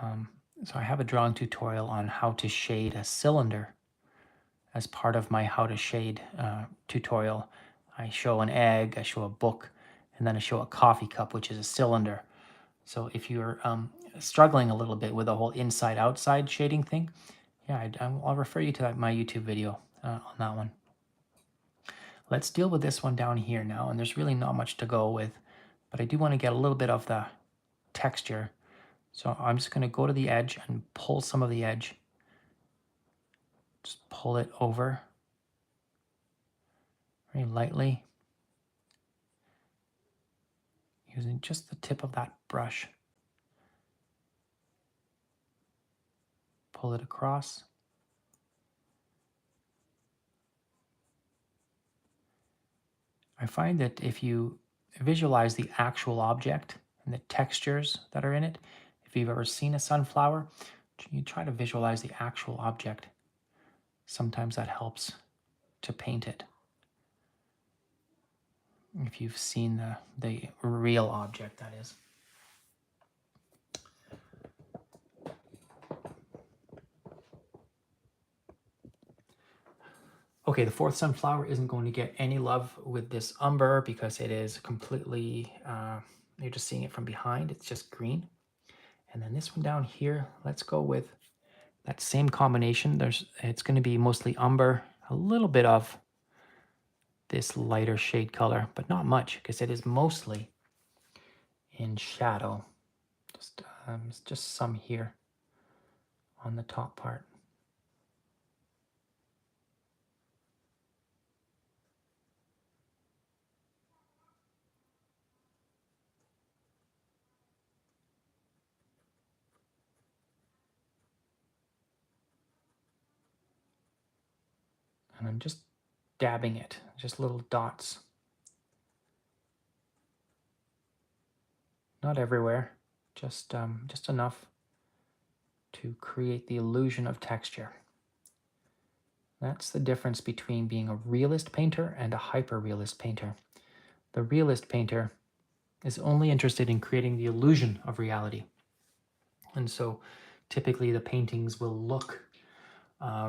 So I have a drawing tutorial on how to shade a cylinder as part of my how to shade tutorial. I show an egg, I show a book, and then I show a coffee cup, which is a cylinder. So if you're struggling a little bit with the whole inside-outside shading thing, yeah, I'll refer you to my YouTube video on that one. Let's deal with this one down here now, and there's really not much to go with, but I do want to get a little bit of the texture. So I'm just going to go to the edge and pull some of the edge. Just pull it over very lightly, using just the tip of that brush. Pull it across. I find that if you visualize the actual object and the textures that are in it, if you've ever seen a sunflower, you try to visualize the actual object. Sometimes that helps to paint it. If you've seen the real object, that is. Okay, the fourth sunflower isn't going to get any love with this umber because it is completely You're just seeing it from behind. It's just green. And then this one down here, let's go with that same combination. It's going to be mostly umber, a little bit of this lighter shade color, but not much because it is mostly in shadow. Just some here on the top part. And I'm just dabbing it, just little dots. Not everywhere, just enough to create the illusion of texture. That's the difference between being a realist painter and a hyper-realist painter. The realist painter is only interested in creating the illusion of reality. And so typically the paintings will look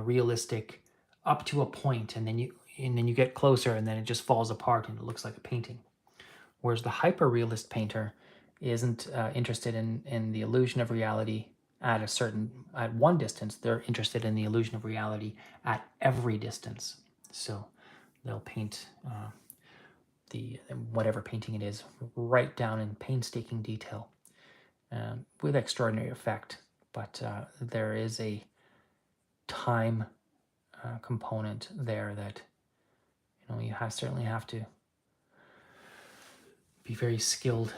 realistic up to a point, and then you get closer and then it just falls apart and it looks like a painting. Whereas the hyper-realist painter isn't interested in the illusion of reality at one distance. They're interested in the illusion of reality at every distance. So they'll paint whatever painting it is right down in painstaking detail with extraordinary effect. But there is a time component there that you certainly have to be very skilled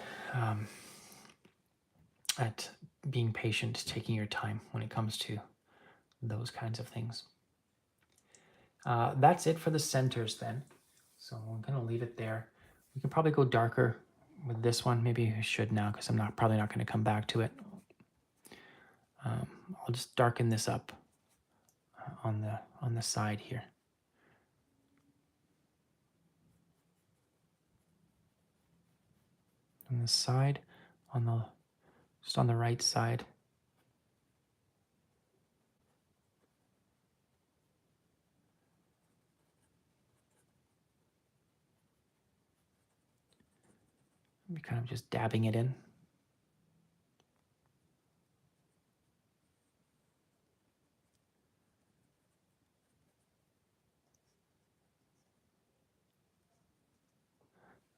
at being patient, taking your time when it comes to those kinds of things. That's it for the centers then. So I'm going to leave it there. We can probably go darker with this one. Maybe I should now because I'm probably not going to come back to it. I'll just darken this up on the side here. On the side, just on the right side. I'm kind of just dabbing it in.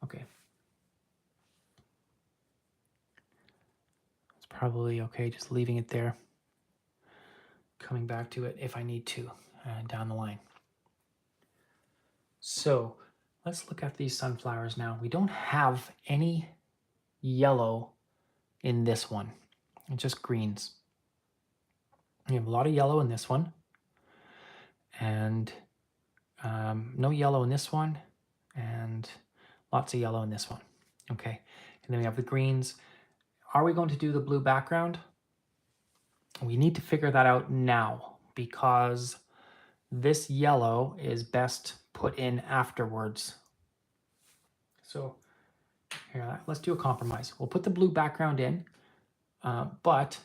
Okay. It's probably okay just leaving it there. Coming back to it if I need to down the line. So let's look at these sunflowers now. We don't have any yellow in this one. It's just greens. We have a lot of yellow in this one. And no yellow in this one. And lots of yellow in this one. Okay. And then we have the greens. Are we going to do the blue background? We need to figure that out now because this yellow is best put in afterwards. So here, let's do a compromise. We'll put the blue background in, but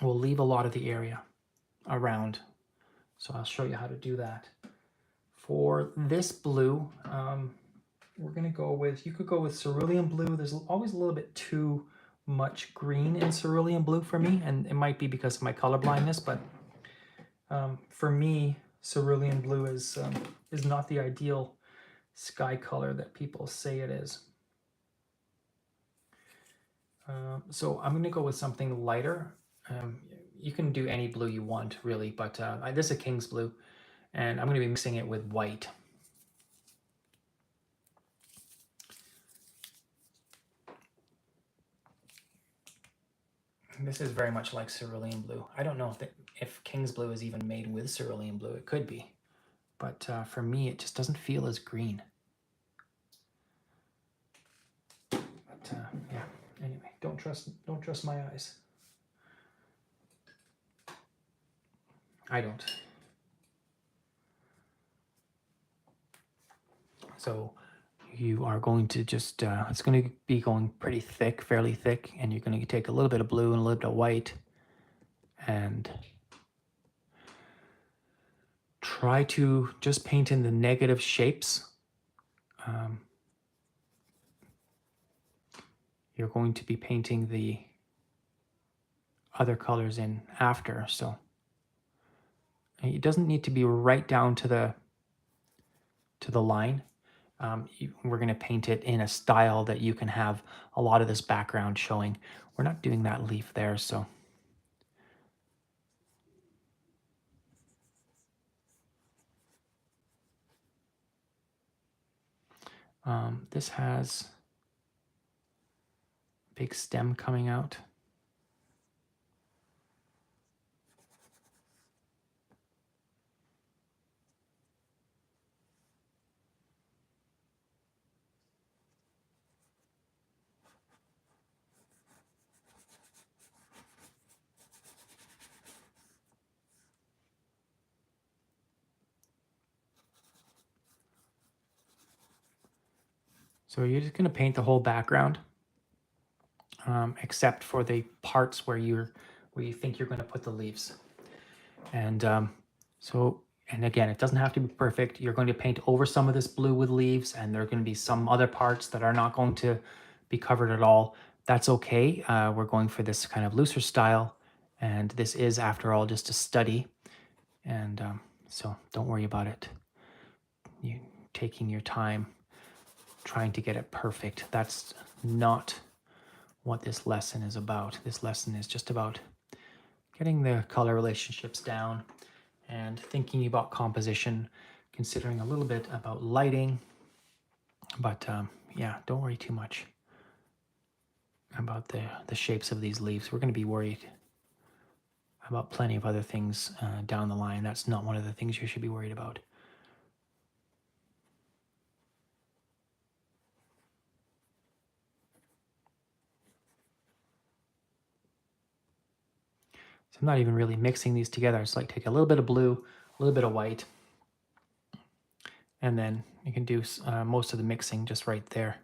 we'll leave a lot of the area around. So I'll show you how to do that. For this blue, we're going to go with, you could go with cerulean blue. There's always a little bit too much green in cerulean blue for me, and it might be because of my color blindness, but for me, cerulean blue is not the ideal sky color that people say it is. So I'm going to go with something lighter. You can do any blue you want, really, but this is a King's blue, and I'm going to be mixing it with white. This is very much like cerulean blue. I don't know if King's blue is even made with cerulean blue. It could be, but for me, it just doesn't feel as green. But yeah. Anyway, don't trust my eyes. I don't. So you are going to just, it's going to be going pretty thick, fairly thick, and you're going to take a little bit of blue and a little bit of white and try to just paint in the negative shapes. you're going to be painting the other colors in after. So it doesn't need to be right down to the line. We're going to paint it in a style that you can have a lot of this background showing. We're not doing that leaf there, so this has a big stem coming out. So you're just going to paint the whole background, except for the parts where you think you're going to put the leaves. And and again, it doesn't have to be perfect. You're going to paint over some of this blue with leaves, and there are going to be some other parts that are not going to be covered at all. That's okay. We're going for this kind of looser style, and this is, after all, just a study. And so don't worry about it. You taking your time, trying to get it perfect. That's not what this lesson is about. This lesson is just about getting the color relationships down and thinking about composition, considering a little bit about lighting. But yeah, don't worry too much about the shapes of these leaves. We're going to be worried about plenty of other things down the line. That's not one of the things you should be worried about. So I'm not even really mixing these together. It's like take a little bit of blue, a little bit of white, and then you can do most of the mixing just right there.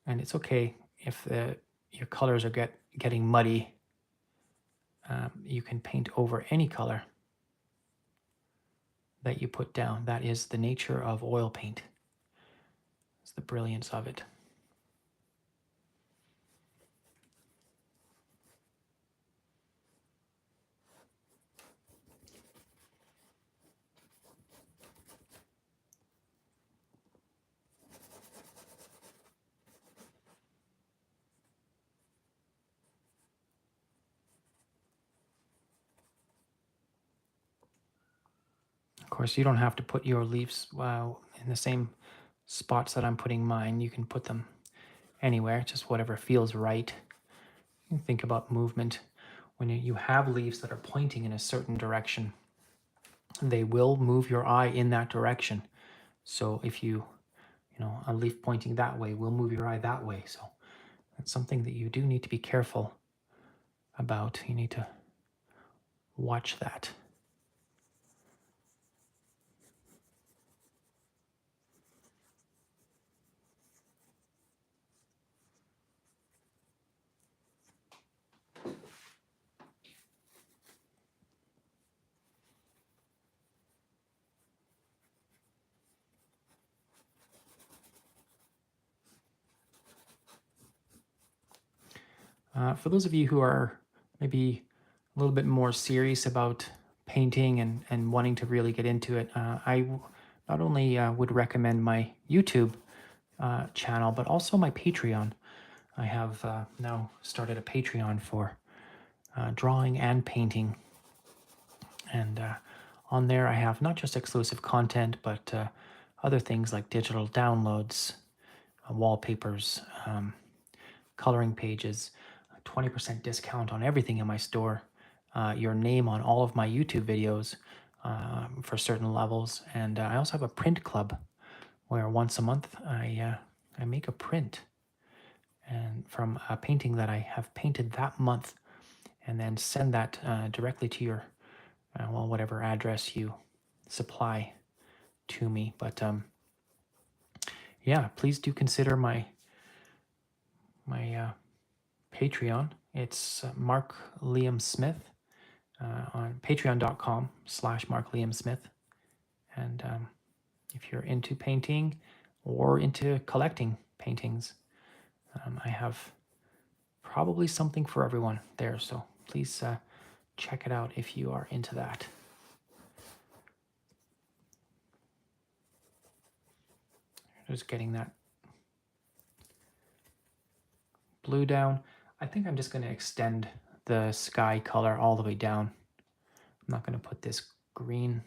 And it's okay if your colors are getting muddy. You can paint over any color that you put down. That is the nature of oil paint. It's the brilliance of it. Of course, you don't have to put your leaves in the same spots that I'm putting mine. You can put them anywhere, just whatever feels right. You can think about movement. When you have leaves that are pointing in a certain direction, they will move your eye in that direction. So if a leaf pointing that way will move your eye that way. So that's something that you do need to be careful about. You need to watch that. For those of you who are maybe a little bit more serious about painting and wanting to really get into it, I not only would recommend my YouTube channel, but also my Patreon. I have now started a Patreon for drawing and painting. And on there I have not just exclusive content, but other things like digital downloads, wallpapers, coloring pages, 20% discount on everything in my store, your name on all of my YouTube videos for certain levels. And I also have a print club where once a month I make a print and from a painting that I have painted that month, and then send that directly to your whatever address you supply to me. But yeah, please do consider my Patreon. It's Mark Liam Smith on patreon.com/Mark Liam Smith. And if you're into painting or into collecting paintings, I have probably something for everyone there, so please check it out if you are into that. Just getting that blue down. I think I'm just going to extend the sky color all the way down. I'm not going to put this green.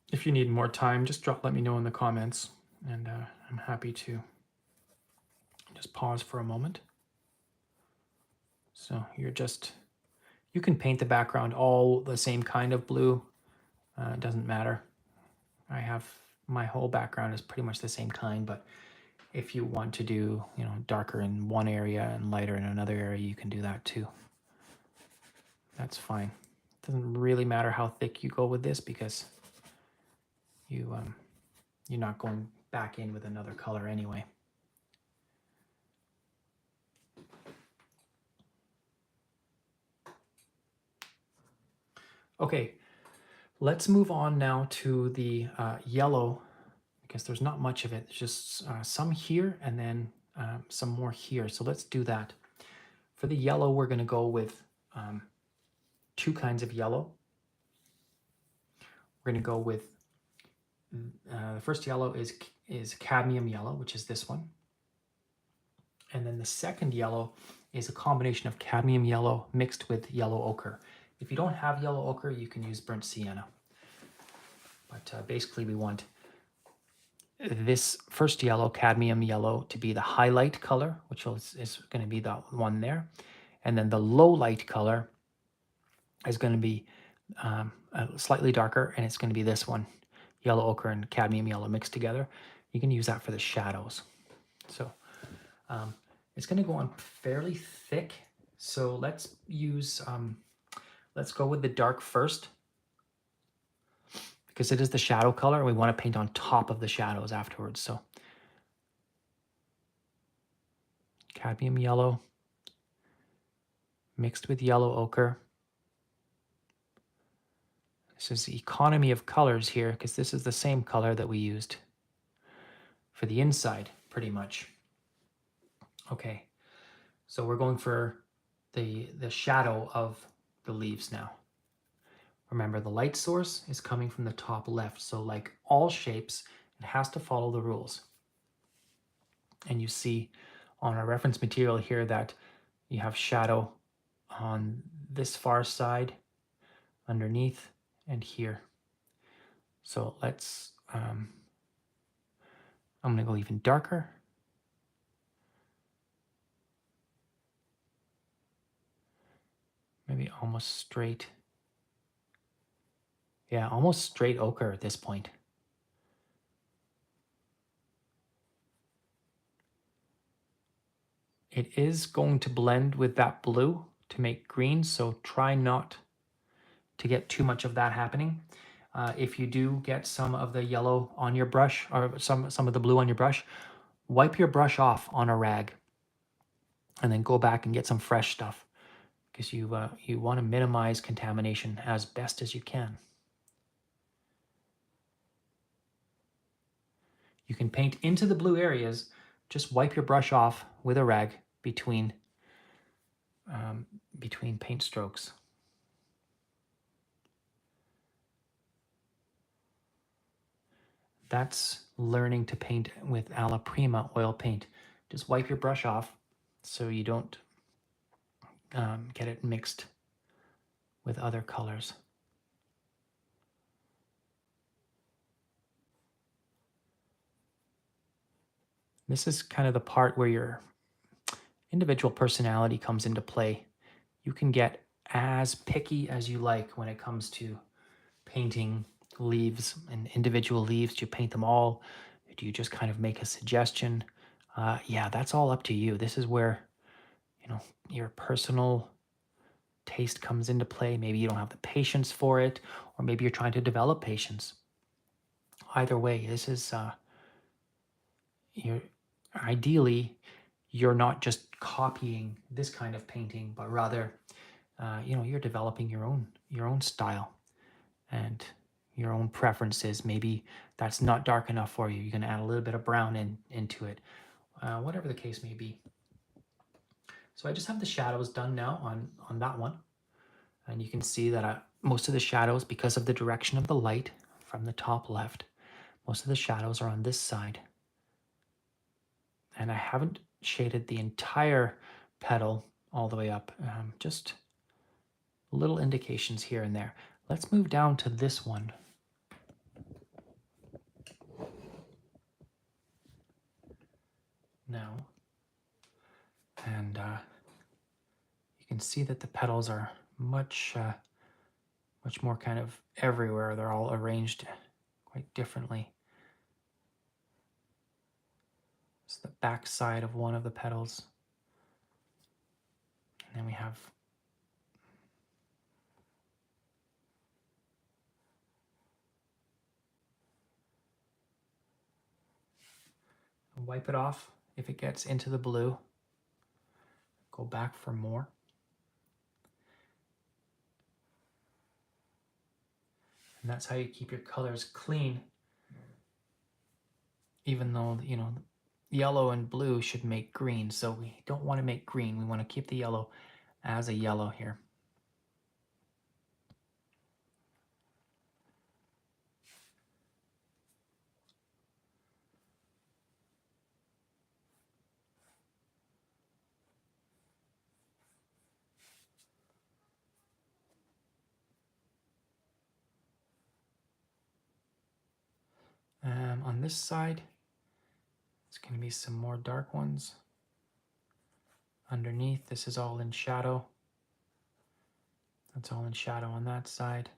If you need more time, just let me know in the comments, and I'm happy to just pause for a moment. So you can paint the background all the same kind of blue. It doesn't matter. I have my whole background is pretty much the same kind, but if you want to do, darker in one area and lighter in another area, you can do that too. That's fine. It doesn't really matter how thick you go with this because you're not going back in with another color anyway. Okay, let's move on now to the yellow, because there's not much of it. There's just some here and then some more here. So let's do that. For the yellow, we're going to go with two kinds of yellow. We're going to go with the first yellow is cadmium yellow, which is this one. And then the second yellow is a combination of cadmium yellow mixed with yellow ochre. If you don't have yellow ochre, you can use burnt sienna. But basically we want this first yellow, cadmium yellow, to be the highlight color, which is going to be the one there. And then the low light color is going to be slightly darker, and it's going to be this one, yellow ochre and cadmium yellow mixed together. You can use that for the shadows. So it's going to go on fairly thick. So let's use, let's go with the dark first, because it is the shadow color. We want to paint on top of the shadows afterwards. So cadmium yellow mixed with yellow ochre. This is the economy of colors here, because this is the same color that we used for the inside, pretty much. Okay, so we're going for the shadow of the leaves now. Remember, the light source is coming from the top left, so like all shapes, it has to follow the rules. And you see on our reference material here that you have shadow on this far side, underneath, and here. So let's, I'm going to go even darker. Maybe almost straight. Yeah, almost straight ochre at this point. It is going to blend with that blue to make green, so try not to get too much of that happening. If you do get some of the yellow on your brush, or some of the blue on your brush, wipe your brush off on a rag and then go back and get some fresh stuff, because you want to minimize contamination as best as you can. You can paint into the blue areas, just wipe your brush off with a rag between paint strokes. That's learning to paint with Alla Prima oil paint. Just wipe your brush off so you don't get it mixed with other colors. This is kind of the part where your individual personality comes into play. You can get as picky as you like when it comes to painting leaves and individual leaves. Do you paint them all? Do you just kind of make a suggestion? Yeah, that's all up to you. This is where, your personal taste comes into play. Maybe you don't have the patience for it, or maybe you're trying to develop patience. Either way, this is ideally you're not just copying this kind of painting, but rather you're developing your own style and your own preferences. Maybe that's not dark enough for you. You're going to add a little bit of brown into it, whatever the case may be. So I just have the shadows done now on that one. And you can see that most of the shadows, because of the direction of the light from the top left, most of the shadows are on this side. And I haven't shaded the entire petal all the way up, just little indications here and there. Let's move down to this one. Now, and you can see that the petals are much more kind of everywhere. They're all arranged quite differently. It's the back side of one of the petals. And then we have wipe it off if it gets into the blue. Go back for more. And that's how you keep your colors clean. Even though, yellow and blue should make green. So we don't want to make green. We want to keep the yellow as a yellow here. On this side, it's going to be some more dark ones. Underneath, this is all in shadow. That's all in shadow on that side.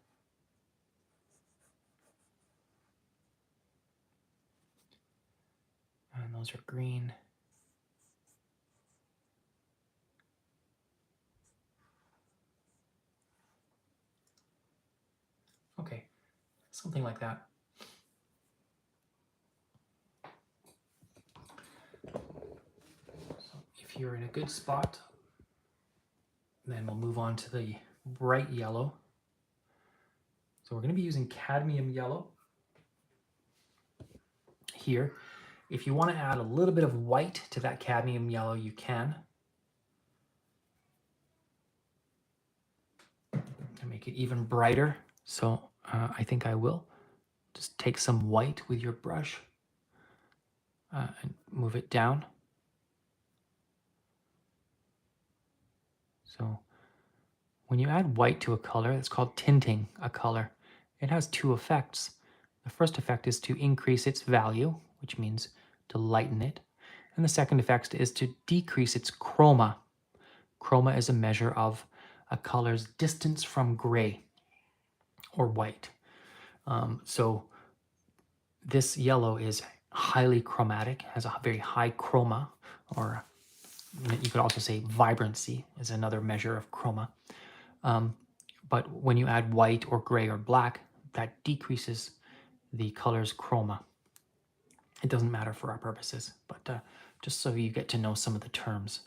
And those are green. Okay, something like that. So if you're in a good spot, then we'll move on to the bright yellow. So we're going to be using cadmium yellow here. If you want to add a little bit of white to that cadmium yellow, you can. To make it even brighter. So I think I will. Just take some white with your brush and move it down. So when you add white to a color, it's called tinting a color. It has two effects. The first effect is to increase its value, which means to lighten it. And the second effect is to decrease its chroma. Chroma is a measure of a color's distance from gray or white. So this yellow is highly chromatic, has a very high chroma, or you could also say vibrancy is another measure of chroma. But when you add white or gray or black, that decreases the color's chroma. It doesn't matter for our purposes, but just so you get to know some of the terms.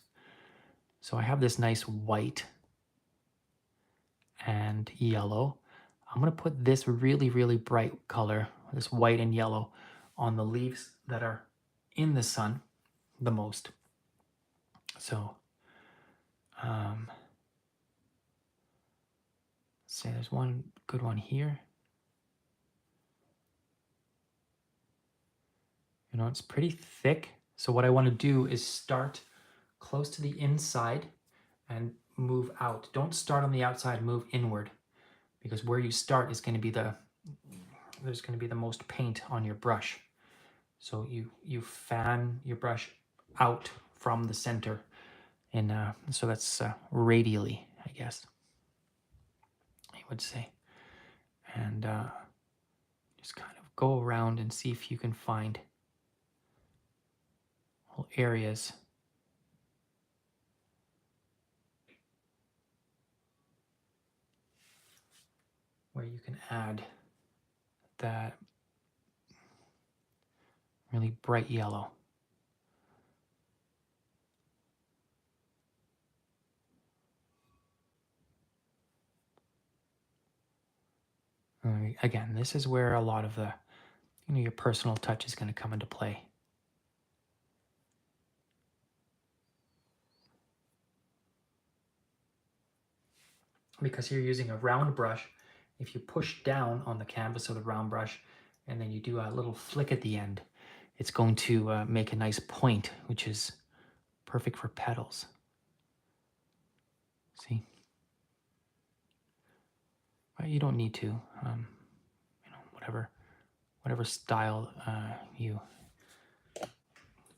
So I have this nice white and yellow. I'm going to put this really, really bright color, this white and yellow, on the leaves that are in the sun the most. So say there's one good one here. It's pretty thick. So what I want to do is start close to the inside and move out. Don't start on the outside, move inward, because where you start is going to be there's going to be the most paint on your brush. So you fan your brush out from the center, and so that's radially, I guess I would say. And just kind of go around and see if you can find whole areas. where you can add that really bright yellow. Again, this is where a lot of the, your personal touch is going to come into play. Because you're using a round brush, if you push down on the canvas with a round brush and then you do a little flick at the end, it's going to make a nice point, which is perfect for petals. See? But you don't need to. Whatever style you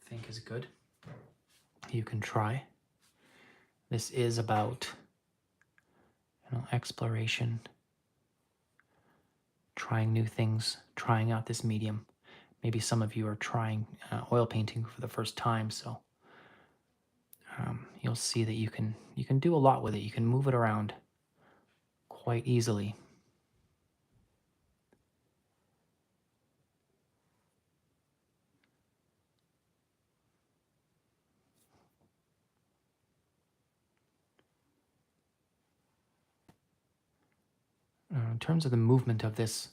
think is good, you can try. This is about exploration, trying new things, trying out this medium. Maybe some of you are trying oil painting for the first time, so you'll see that you can do a lot with it. You can move it around quite easily. In terms of the movement of this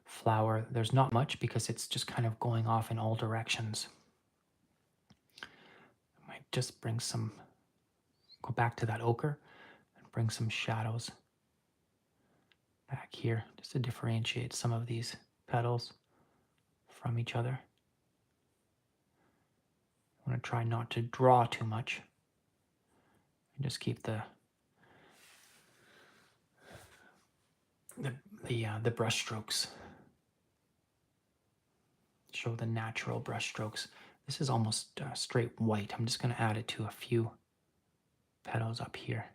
flower, there's not much because it's just kind of going off in all directions. I might just bring some, go back to that ochre and bring some shadows back here just to differentiate some of these petals from each other. I want to try not to draw too much and just keep the brush strokes. Show the natural brush strokes. This is almost straight white. I'm just going to add it to a few petals up here.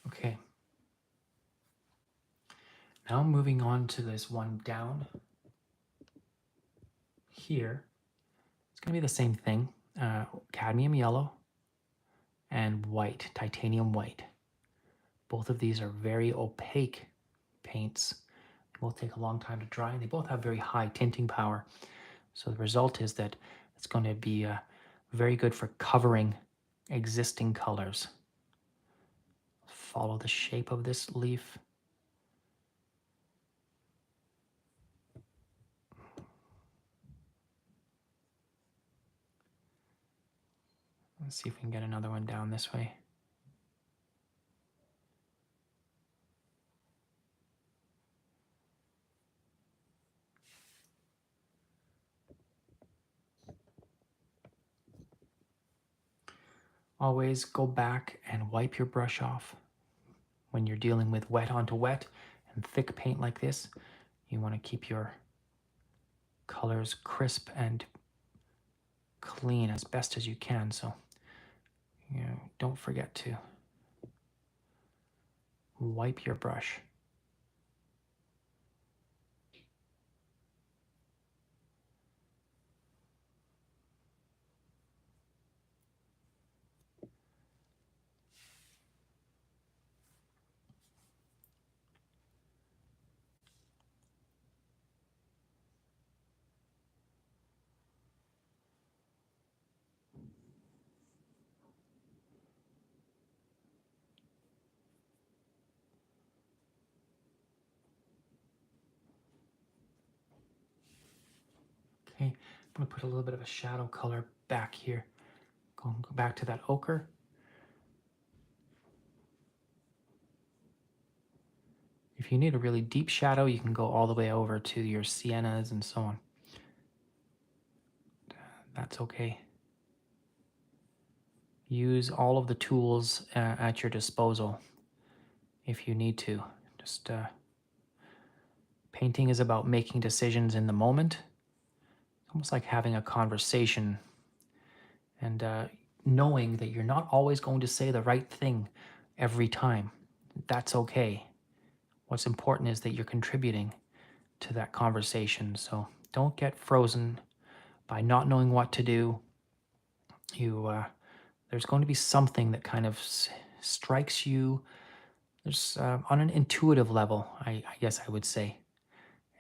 Okay. Now moving on to this one down here. It's going to be the same thing. Cadmium yellow and white, titanium white. Both of these are very opaque paints. They both take a long time to dry, and they both have very high tinting power. So the result is that it's going to be very good for covering existing colors. Follow the shape of this leaf. Let's see if we can get another one down this way. Always go back and wipe your brush off. When you're dealing with wet onto wet and thick paint like this, you want to keep your colors crisp and clean as best as you can. So, don't forget to wipe your brush. Okay, I'm going to put a little bit of a shadow color back here. Go back to that ochre. If you need a really deep shadow, you can go all the way over to your siennas and so on. That's okay. Use all of the tools at your disposal if you need to. Just painting is about making decisions in the moment. It's almost like having a conversation and knowing that you're not always going to say the right thing every time. That's okay. What's important is that you're contributing to that conversation. So don't get frozen by not knowing what to do. There's going to be something that kind of strikes you. There's on an intuitive level, I guess I would say.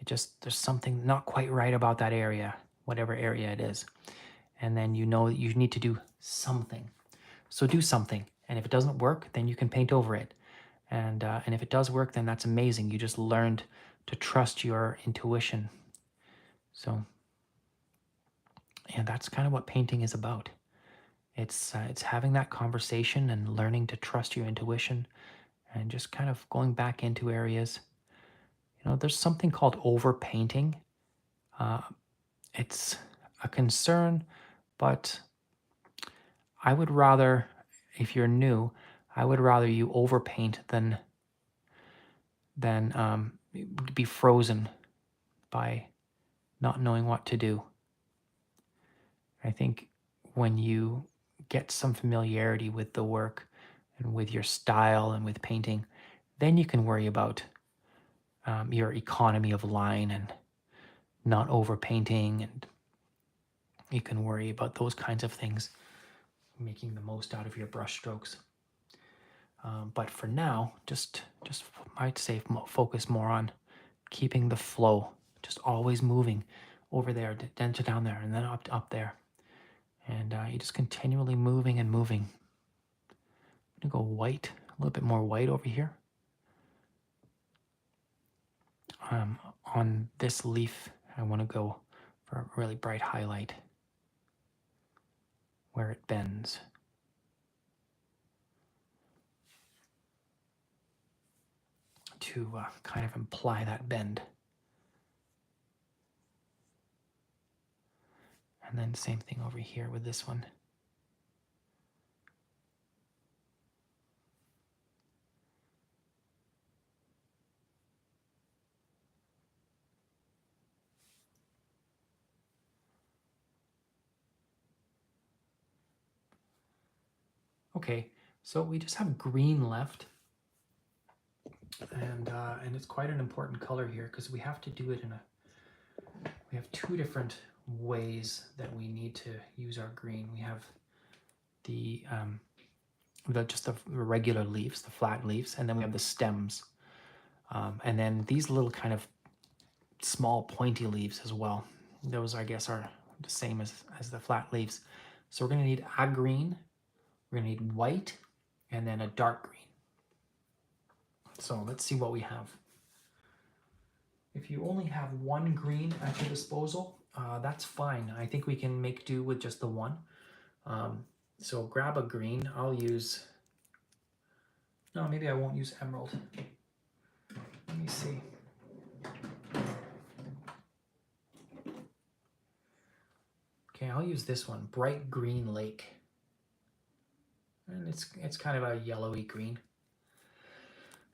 There's something not quite right about that area, whatever area it is. And then you know that you need to do something. So do something. And if it doesn't work, then you can paint over it. And if it does work, then that's amazing. You just learned to trust your intuition. So, and that's kind of what painting is about. It's having that conversation and learning to trust your intuition, and just kind of going back into areas. You know, there's something called overpainting. It's a concern, but I would rather, if you're new, I would rather you overpaint than be frozen by not knowing what to do. I think when you get some familiarity with the work and with your style and with painting, then you can worry about your economy of line and not overpainting, and you can worry about those kinds of things, making the most out of your brush strokes. But for now, just I'd say focus more on keeping the flow, just always moving over there, then to down there, and then up there. And you're just continually moving and moving. I'm gonna go white, a little bit more white over here. On this leaf, I want to go for a really bright highlight where it bends. To kind of imply that bend. And then same thing over here with this one. Okay, so we just have green left, and it's quite an important color here because we have to do it we have two different ways that we need to use our green. We have just the regular leaves, the flat leaves, and then we have the stems, and then these little kind of small pointy leaves as well. Those, I guess, are the same as the flat leaves. So we're going to need a green, we're going to need white, and then a dark green. So let's see what we have. If you only have one green at your disposal, that's fine. I think we can make do with just the one. So grab a green. I'll use, no, maybe I won't use emerald. Let me see. Okay, I'll use this one, Bright Green Lake. And it's kind of a yellowy green.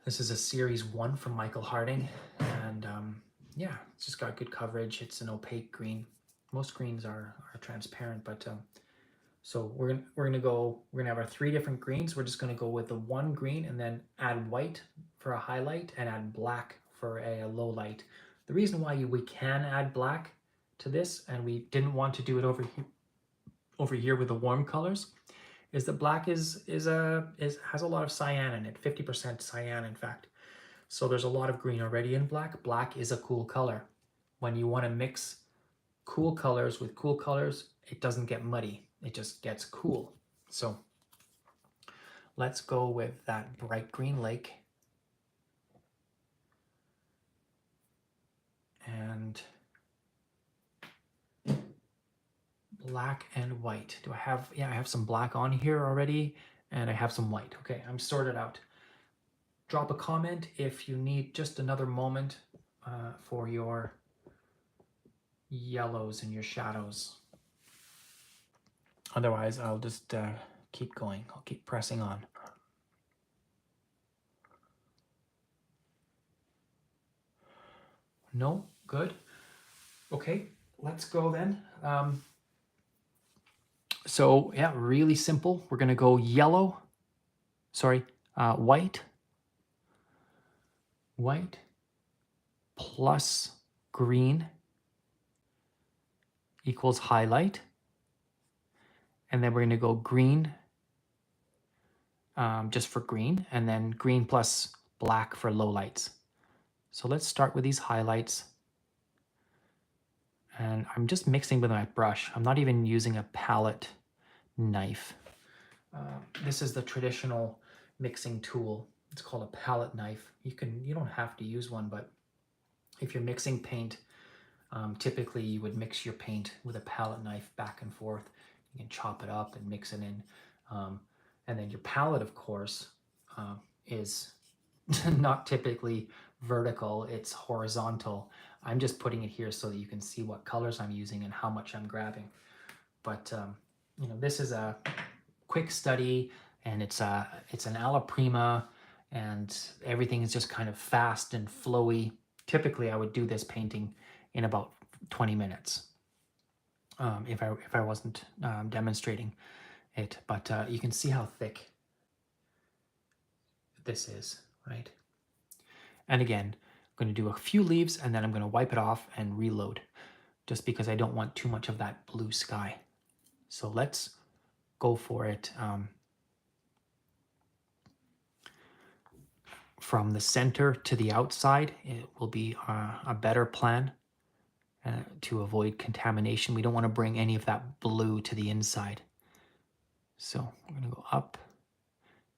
This is a series 1 from Michael Harding, and yeah, it's just got good coverage. It's an opaque green. Most greens are transparent, but so we're gonna have our 3 different greens. We're just gonna go with the one green and then add white for a highlight and add black for a low light. The reason why we can add black to this, and we didn't want to do it over here with the warm colors, is that black has a lot of cyan in it, 50% cyan in fact. So there's a lot of green already in black. Black is a cool color. When you want to mix cool colors with cool colors, it doesn't get muddy. It just gets cool. So let's go with that Bright Green Lake. And black and white. Do I have, yeah, I have some black on here already, and I have some white. Okay, I'm sorted out. Drop a comment if you need just another moment for your yellows and your shadows. Otherwise, I'll just keep going. I'll keep pressing on. No? Good. Okay, let's go then. So yeah, really simple. We're gonna go yellow, white plus green equals highlight. And then we're going to go green just for green, and then green plus black for low lights. So let's start with these highlights. And I'm just mixing with my brush. I'm not even using a palette knife. This is the traditional mixing tool. It's called a palette knife. You don't have to use one, but if you're mixing paint, typically you would mix your paint with a palette knife back and forth. You can chop it up and mix it in. And then your palette, of course, is not typically vertical, it's horizontal. I'm just putting it here so that you can see what colors I'm using and how much I'm grabbing. But you know, this is a quick study, and it's an Alla prima, and everything is just kind of fast and flowy. Typically, I would do this painting in about 20 minutes if I wasn't demonstrating it. But you can see how thick this is, right? And again, I'm going to do a few leaves, and then I'm going to wipe it off and reload, just because I don't want too much of that blue sky. So let's go for it. From the center to the outside, it will be a better plan to avoid contamination. We don't want to bring any of that blue to the inside. So we're going to go up,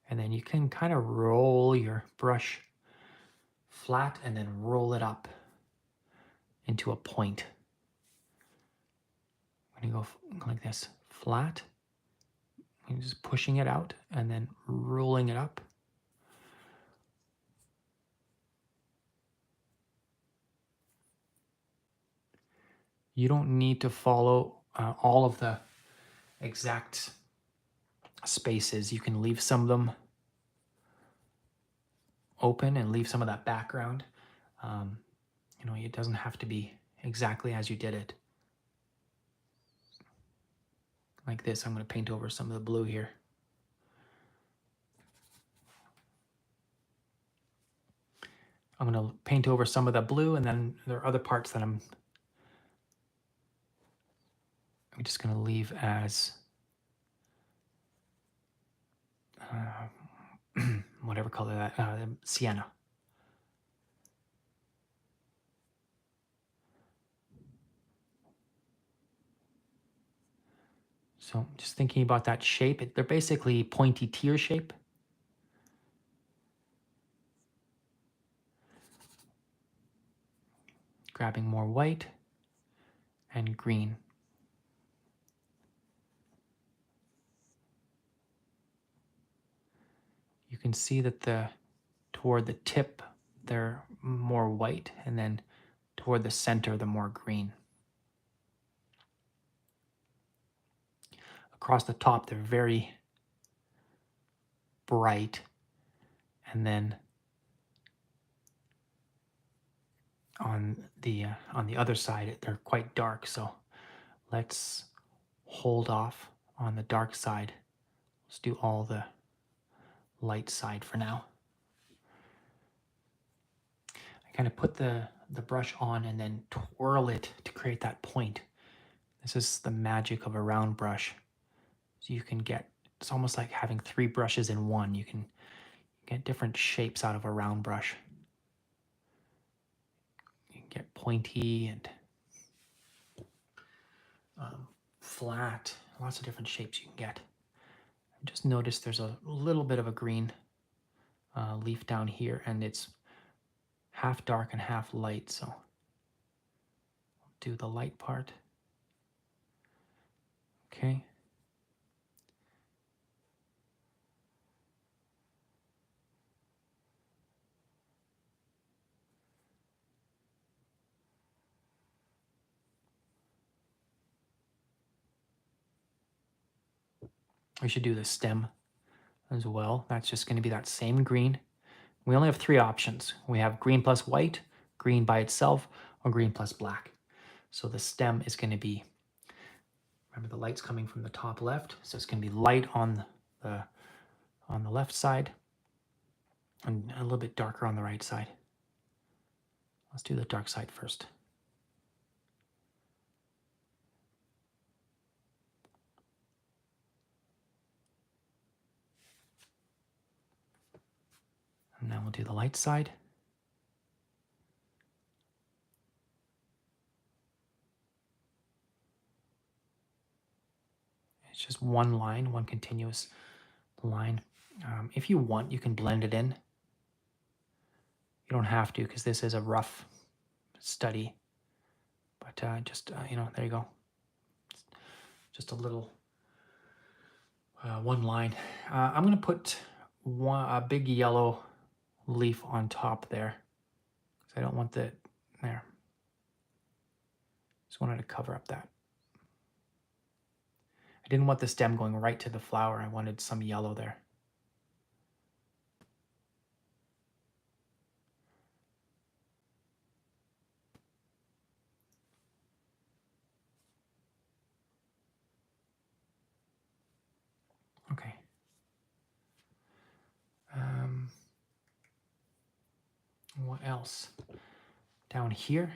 and then you can kind of roll your brush flat and then roll it up into a point. I'm going to go like this, flat. I'm just pushing it out and then rolling it up. You don't need to follow all of the exact spaces. You can leave some of them open and leave some of that background. You know, it doesn't have to be exactly as you did it. Like this, I'm going to paint over some of the blue here. I'm going to paint over some of the blue, and then there are other parts that I'm just going to leave as whatever color that, sienna. So just thinking about that shape, they're basically pointy tear shape. Grabbing more white and green. You can see that toward the tip, they're more white, and then toward the center, they're more green. Across the top, they're very bright, and then on the other side, they're quite dark. So let's hold off on the dark side. Let's do all the light side for now. I kind of put the brush on and then twirl it to create that point. This is the magic of a round brush. So you can get, it's almost like having 3 brushes in one. You can get different shapes out of a round brush. You can get pointy and flat, lots of different shapes you can get. Just notice there's a little bit of a green leaf down here, and it's half dark and half light. So I'll do the light part. Okay. We should do the stem as well. That's just going to be that same green. We only have 3 options. We have green plus white, green by itself, or green plus black. So the stem is going to be, remember the light's coming from the top left, so it's going to be light on the left side and a little bit darker on the right side. Let's do the dark side first. And then we'll do the light side. It's just one line, one continuous line. If you want, you can blend it in. You don't have to, because this is a rough study. But there you go. Just a little one line. I'm going to put a big yellow leaf on top there, because I don't want the, there. Just wanted to cover up that. I didn't want the stem going right to the flower. I wanted some yellow there. Okay. What else? Down here,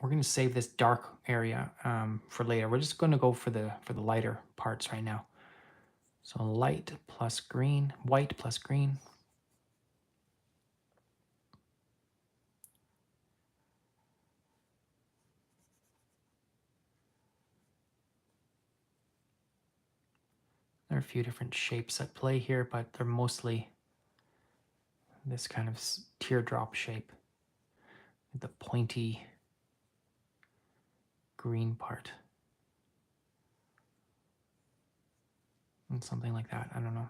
we're going to save this dark area for later. We're just going to go for the lighter parts right now. So light plus green, white plus green. There are a few different shapes at play here, but they're mostly this kind of teardrop shape, the pointy green part. And something like that, I don't know.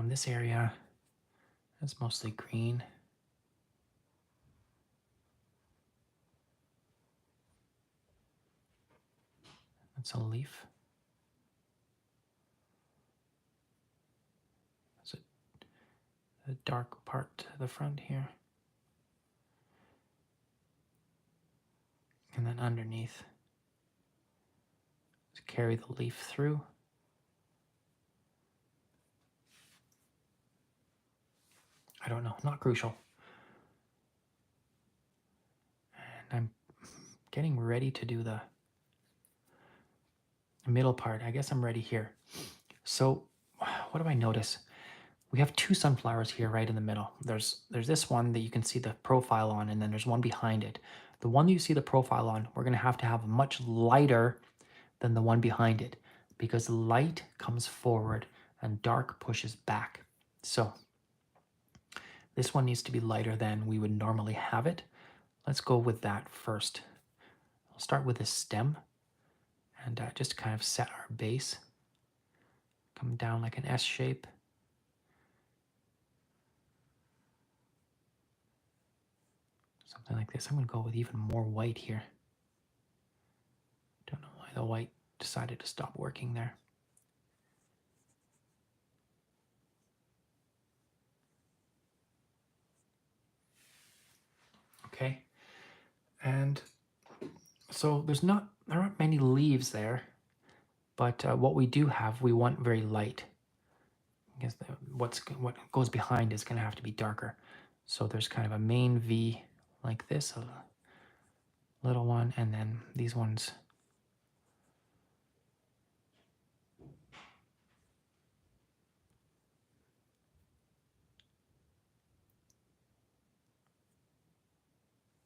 This area is mostly green. That's a leaf. That's the dark part to the front here. And then underneath, just carry the leaf through. I don't know, not crucial. And I'm getting ready to do the middle part. I guess I'm ready here. So what do I notice? We have two sunflowers here right in the middle. There's this one that you can see the profile on, and then there's one behind it. The one that you see the profile on, we're going to have much lighter than the one behind it, because light comes forward and dark pushes back. So this one needs to be lighter than we would normally have it. Let's go with that first. I'll start with the stem and just kind of set our base. Come down like an S shape. Something like this. I'm going to go with even more white here. Don't know why the white decided to stop working there. Okay. And so there aren't many leaves there, but what we do have, we want very light. I guess what goes behind is going to have to be darker. So there's kind of a main V like this, a little one, and then these ones.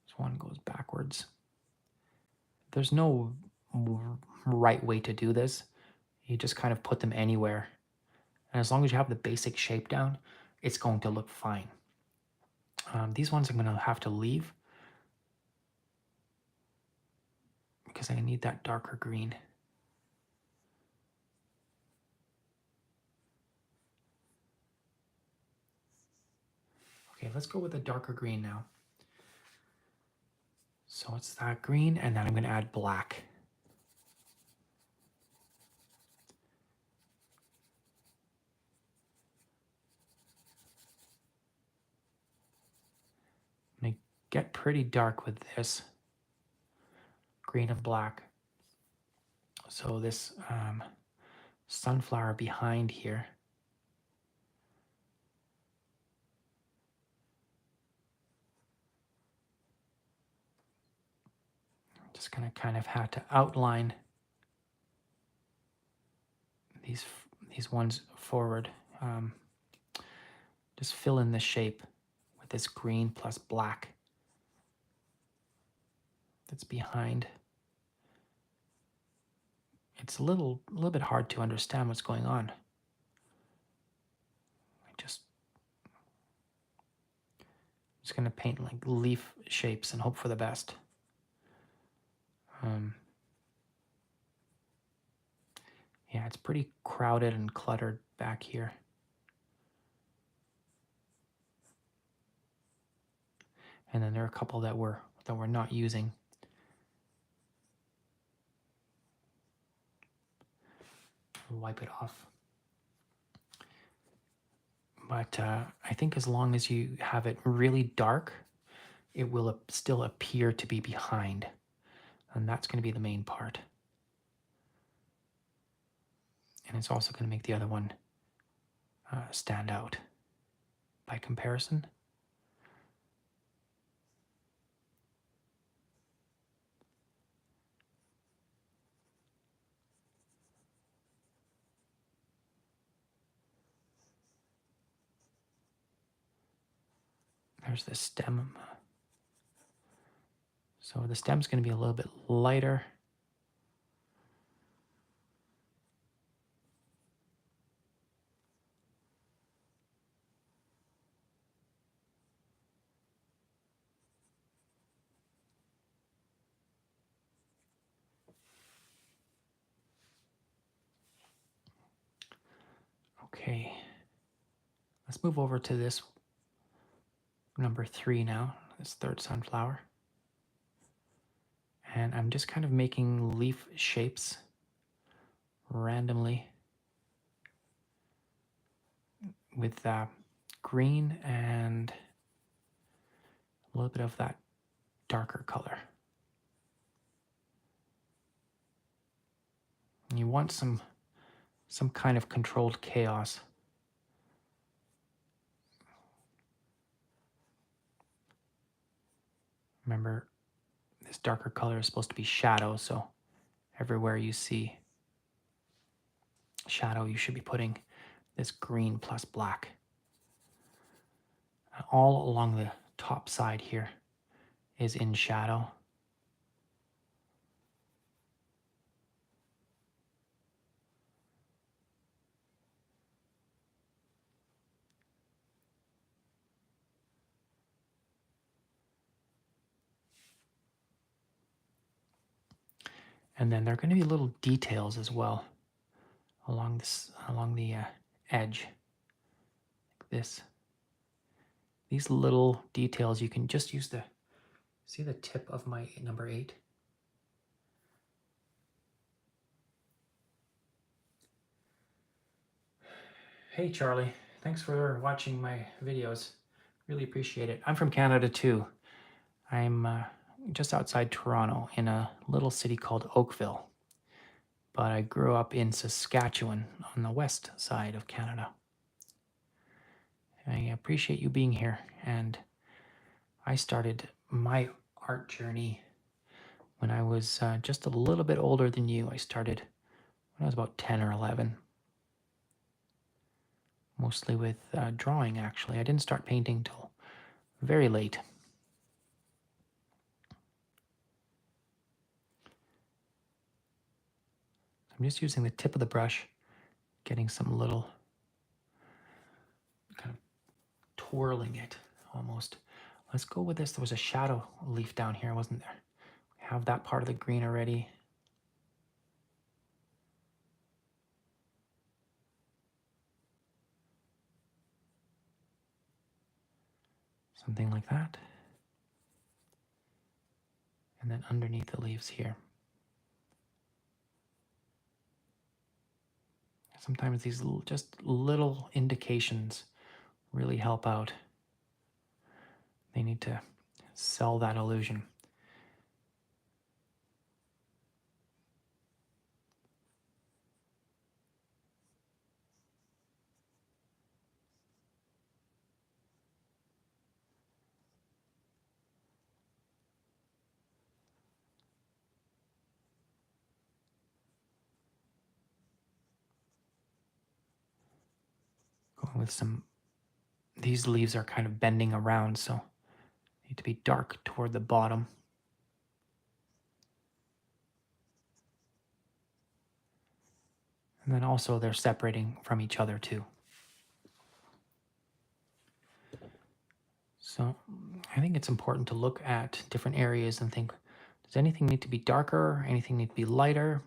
This one goes backwards. There's no right way to do this. You just kind of put them anywhere. And as long as you have the basic shape down, it's going to look fine. These ones I'm going to have to leave because I need that darker green. Okay, let's go with a darker green now. So it's that green, and then I'm going to add black. I'm going to get pretty dark with this green and black. So this sunflower behind here, I'm just going to kind of have to outline these ones forward. Just fill in the shape with this green plus black that's behind. It's a little bit hard to understand what's going on. Just going to paint like leaf shapes and hope for the best. Yeah, it's pretty crowded and cluttered back here. And then there are a couple that we're not using. I'll wipe it off. But I think as long as you have it really dark, it will still appear to be behind. And that's going to be the main part. And it's also going to make the other one stand out by comparison. There's the stem. So the stem's going to be a little bit lighter. Okay, let's move over to this number 3 now, this third sunflower. And I'm just kind of making leaf shapes randomly with green and a little bit of that darker color. And you want some kind of controlled chaos. Remember, this darker color is supposed to be shadow, so everywhere you see shadow, you should be putting this green plus black. All along the top side here is in shadow. And then there are going to be little details as well along the edge, like this. These little details, you can just use see the tip of my number 8? Hey Charlie, thanks for watching my videos. Really appreciate it. I'm from Canada too. I'm just outside Toronto in a little city called Oakville. But I grew up in Saskatchewan on the west side of Canada. I appreciate you being here, and I started my art journey when I was just a little bit older than you. I started when I was about 10 or 11. Mostly with drawing, actually. I didn't start painting till very late. I'm just using the tip of the brush, getting some little, kind of twirling it almost. Let's go with this. There was a shadow leaf down here, wasn't there? We have that part of the green already. Something like that. And then underneath the leaves here. Sometimes these just little indications really help out. They need to sell that illusion. with some, these leaves are kind of bending around, so need to be dark toward the bottom. And then also they're separating from each other too. So I think it's important to look at different areas and think, does anything need to be darker? Anything need to be lighter?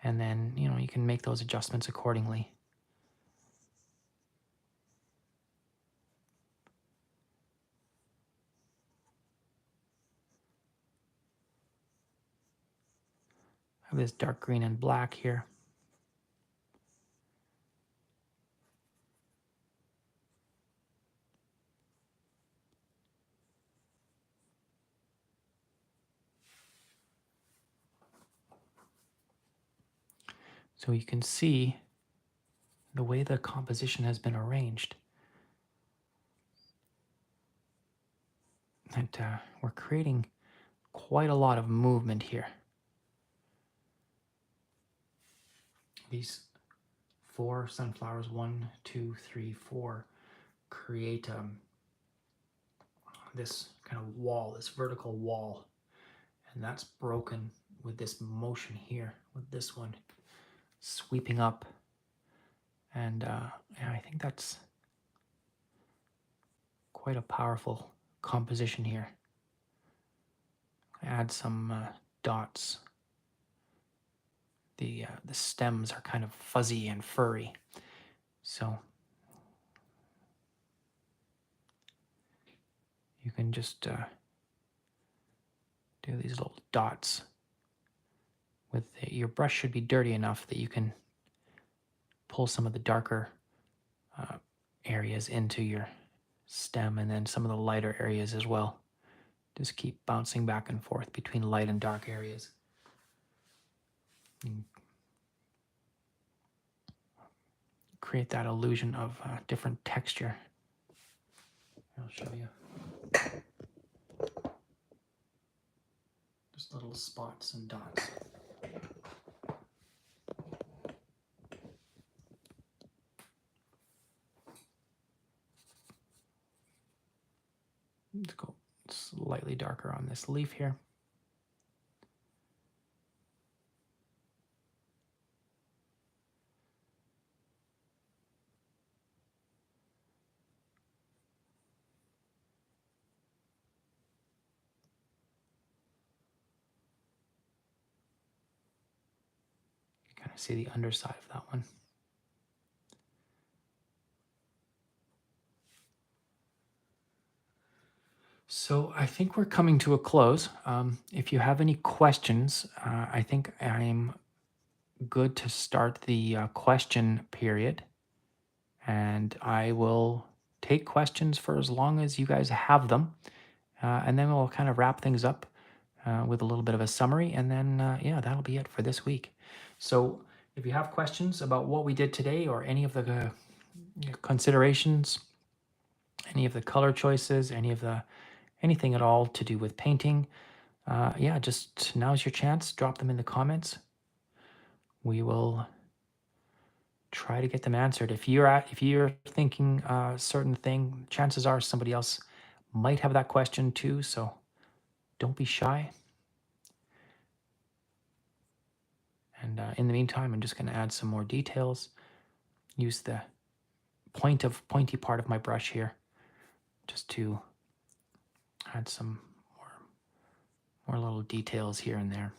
And then, you know, you can make those adjustments accordingly. I have this dark green and black here. So you can see the way the composition has been arranged. That we're creating quite a lot of movement here. These 4 sunflowers, 1, 2, 3, 4, create this kind of wall, this vertical wall. And that's broken with this motion here, with this one sweeping up. And yeah, I think that's quite a powerful composition here. Add some dots. The stems are kind of fuzzy and furry, so you can just do these little dots. With your brush should be dirty enough that you can pull some of the darker areas into your stem, and then some of the lighter areas as well. Just keep bouncing back and forth between light and dark areas. And create that illusion of different texture. I'll show you. Just little spots and dots. Let's go slightly darker on this leaf here. You kind of see the underside of that one. So I think we're coming to a close. If you have any questions, I think I'm good to start the question period. And I will take questions for as long as you guys have them. And then we'll kind of wrap things up with a little bit of a summary. And then, yeah, that'll be it for this week. So if you have questions about what we did today or any of the considerations, any of the color choices, anything at all to do with painting, yeah, just now's your chance. Drop them in the comments. We will try to get them answered. If you're thinking a certain thing, chances are somebody else might have that question too, so don't be shy. And in the meantime, I'm just going to add some more details. Use the pointy part of my brush here just to add some more little details here and there.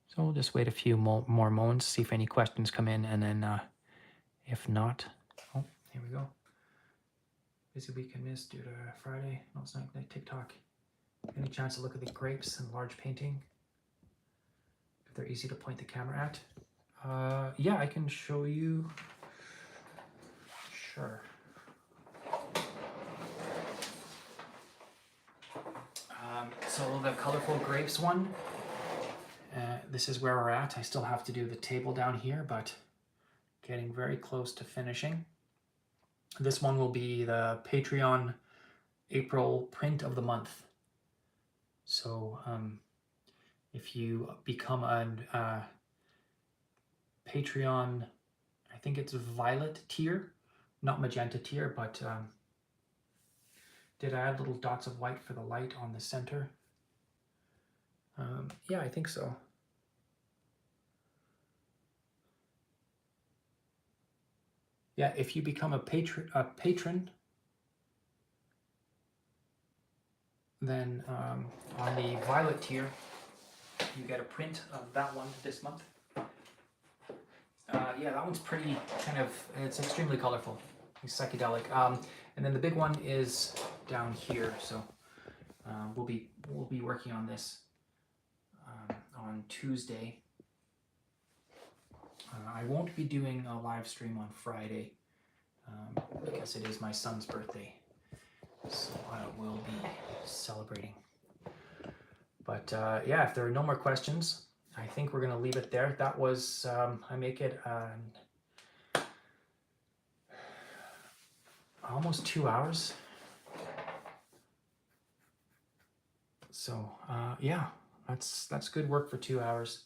So we'll just wait a few more moments, see if any questions come in, and then if not, oh, here we go. Busy weekend missed due to Friday. No, it's not like TikTok. Any chance to look at the grapes and large painting? If they're easy to point the camera at? Yeah, I can show you. Sure. So the colorful grapes one, this is where we're at. I still have to do the table down here, but getting very close to finishing. This one will be the Patreon April print of the month. So if you become a Patreon, I think it's violet tier, not magenta tier, but did I add little dots of white for the light on the center? Yeah, I think so. Yeah, if you become a patron, then on the violet tier, you get a print of that one this month. Yeah, that one's pretty it's extremely colorful. It's psychedelic. And then the big one is down here. So we'll be working on this on Tuesday. I won't be doing a live stream on Friday because it is my son's birthday. So I will be celebrating. But yeah, if there are no more questions, I think we're going to leave it there. That was, I make it almost 2 hours. So yeah, that's good work for 2 hours.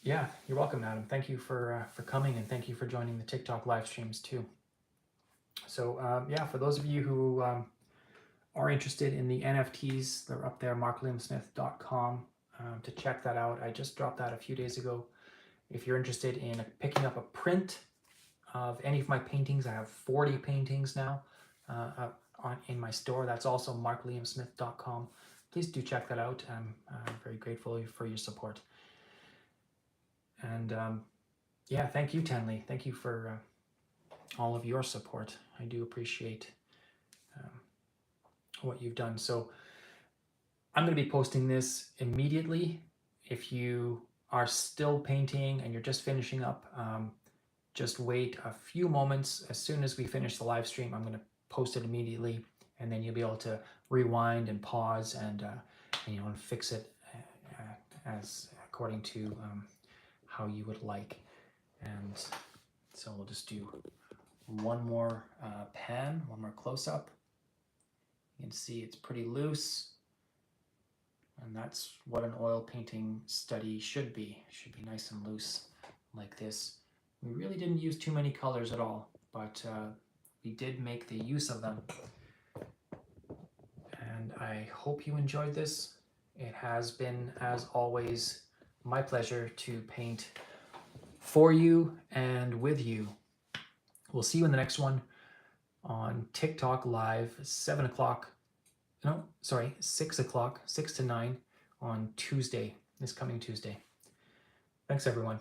Yeah, you're welcome, Adam. Thank you for coming, and thank you for joining the TikTok live streams too. So yeah, for those of you who are interested in the NFTs, they're up there, markliamsmith.com to check that out. I just dropped that a few days ago. If you're interested in picking up a print of any of my paintings, I have 40 paintings now in my store. That's also markliamsmith.com. Please do check that out. I'm very grateful for your support. And yeah, thank you, Tenley. Thank you for all of your support. I do appreciate what you've done. So I'm going to be posting this immediately. If you are still painting and you're just finishing up, just wait a few moments. As soon as we finish the live stream, I'm going to post it immediately, and then you'll be able to rewind and pause and fix it as according to how you would like. And so we'll just do one more pan, one more close-up. You can see it's pretty loose, and that's what an oil painting study should be. It should be nice and loose like this. We really didn't use too many colors at all, but we did make the use of them. And I hope you enjoyed this. It has been, as always, my pleasure to paint for you and with you. We'll see you in the next one on TikTok Live, 6 o'clock, 6 to 9 on Tuesday, this coming Tuesday. Thanks, everyone.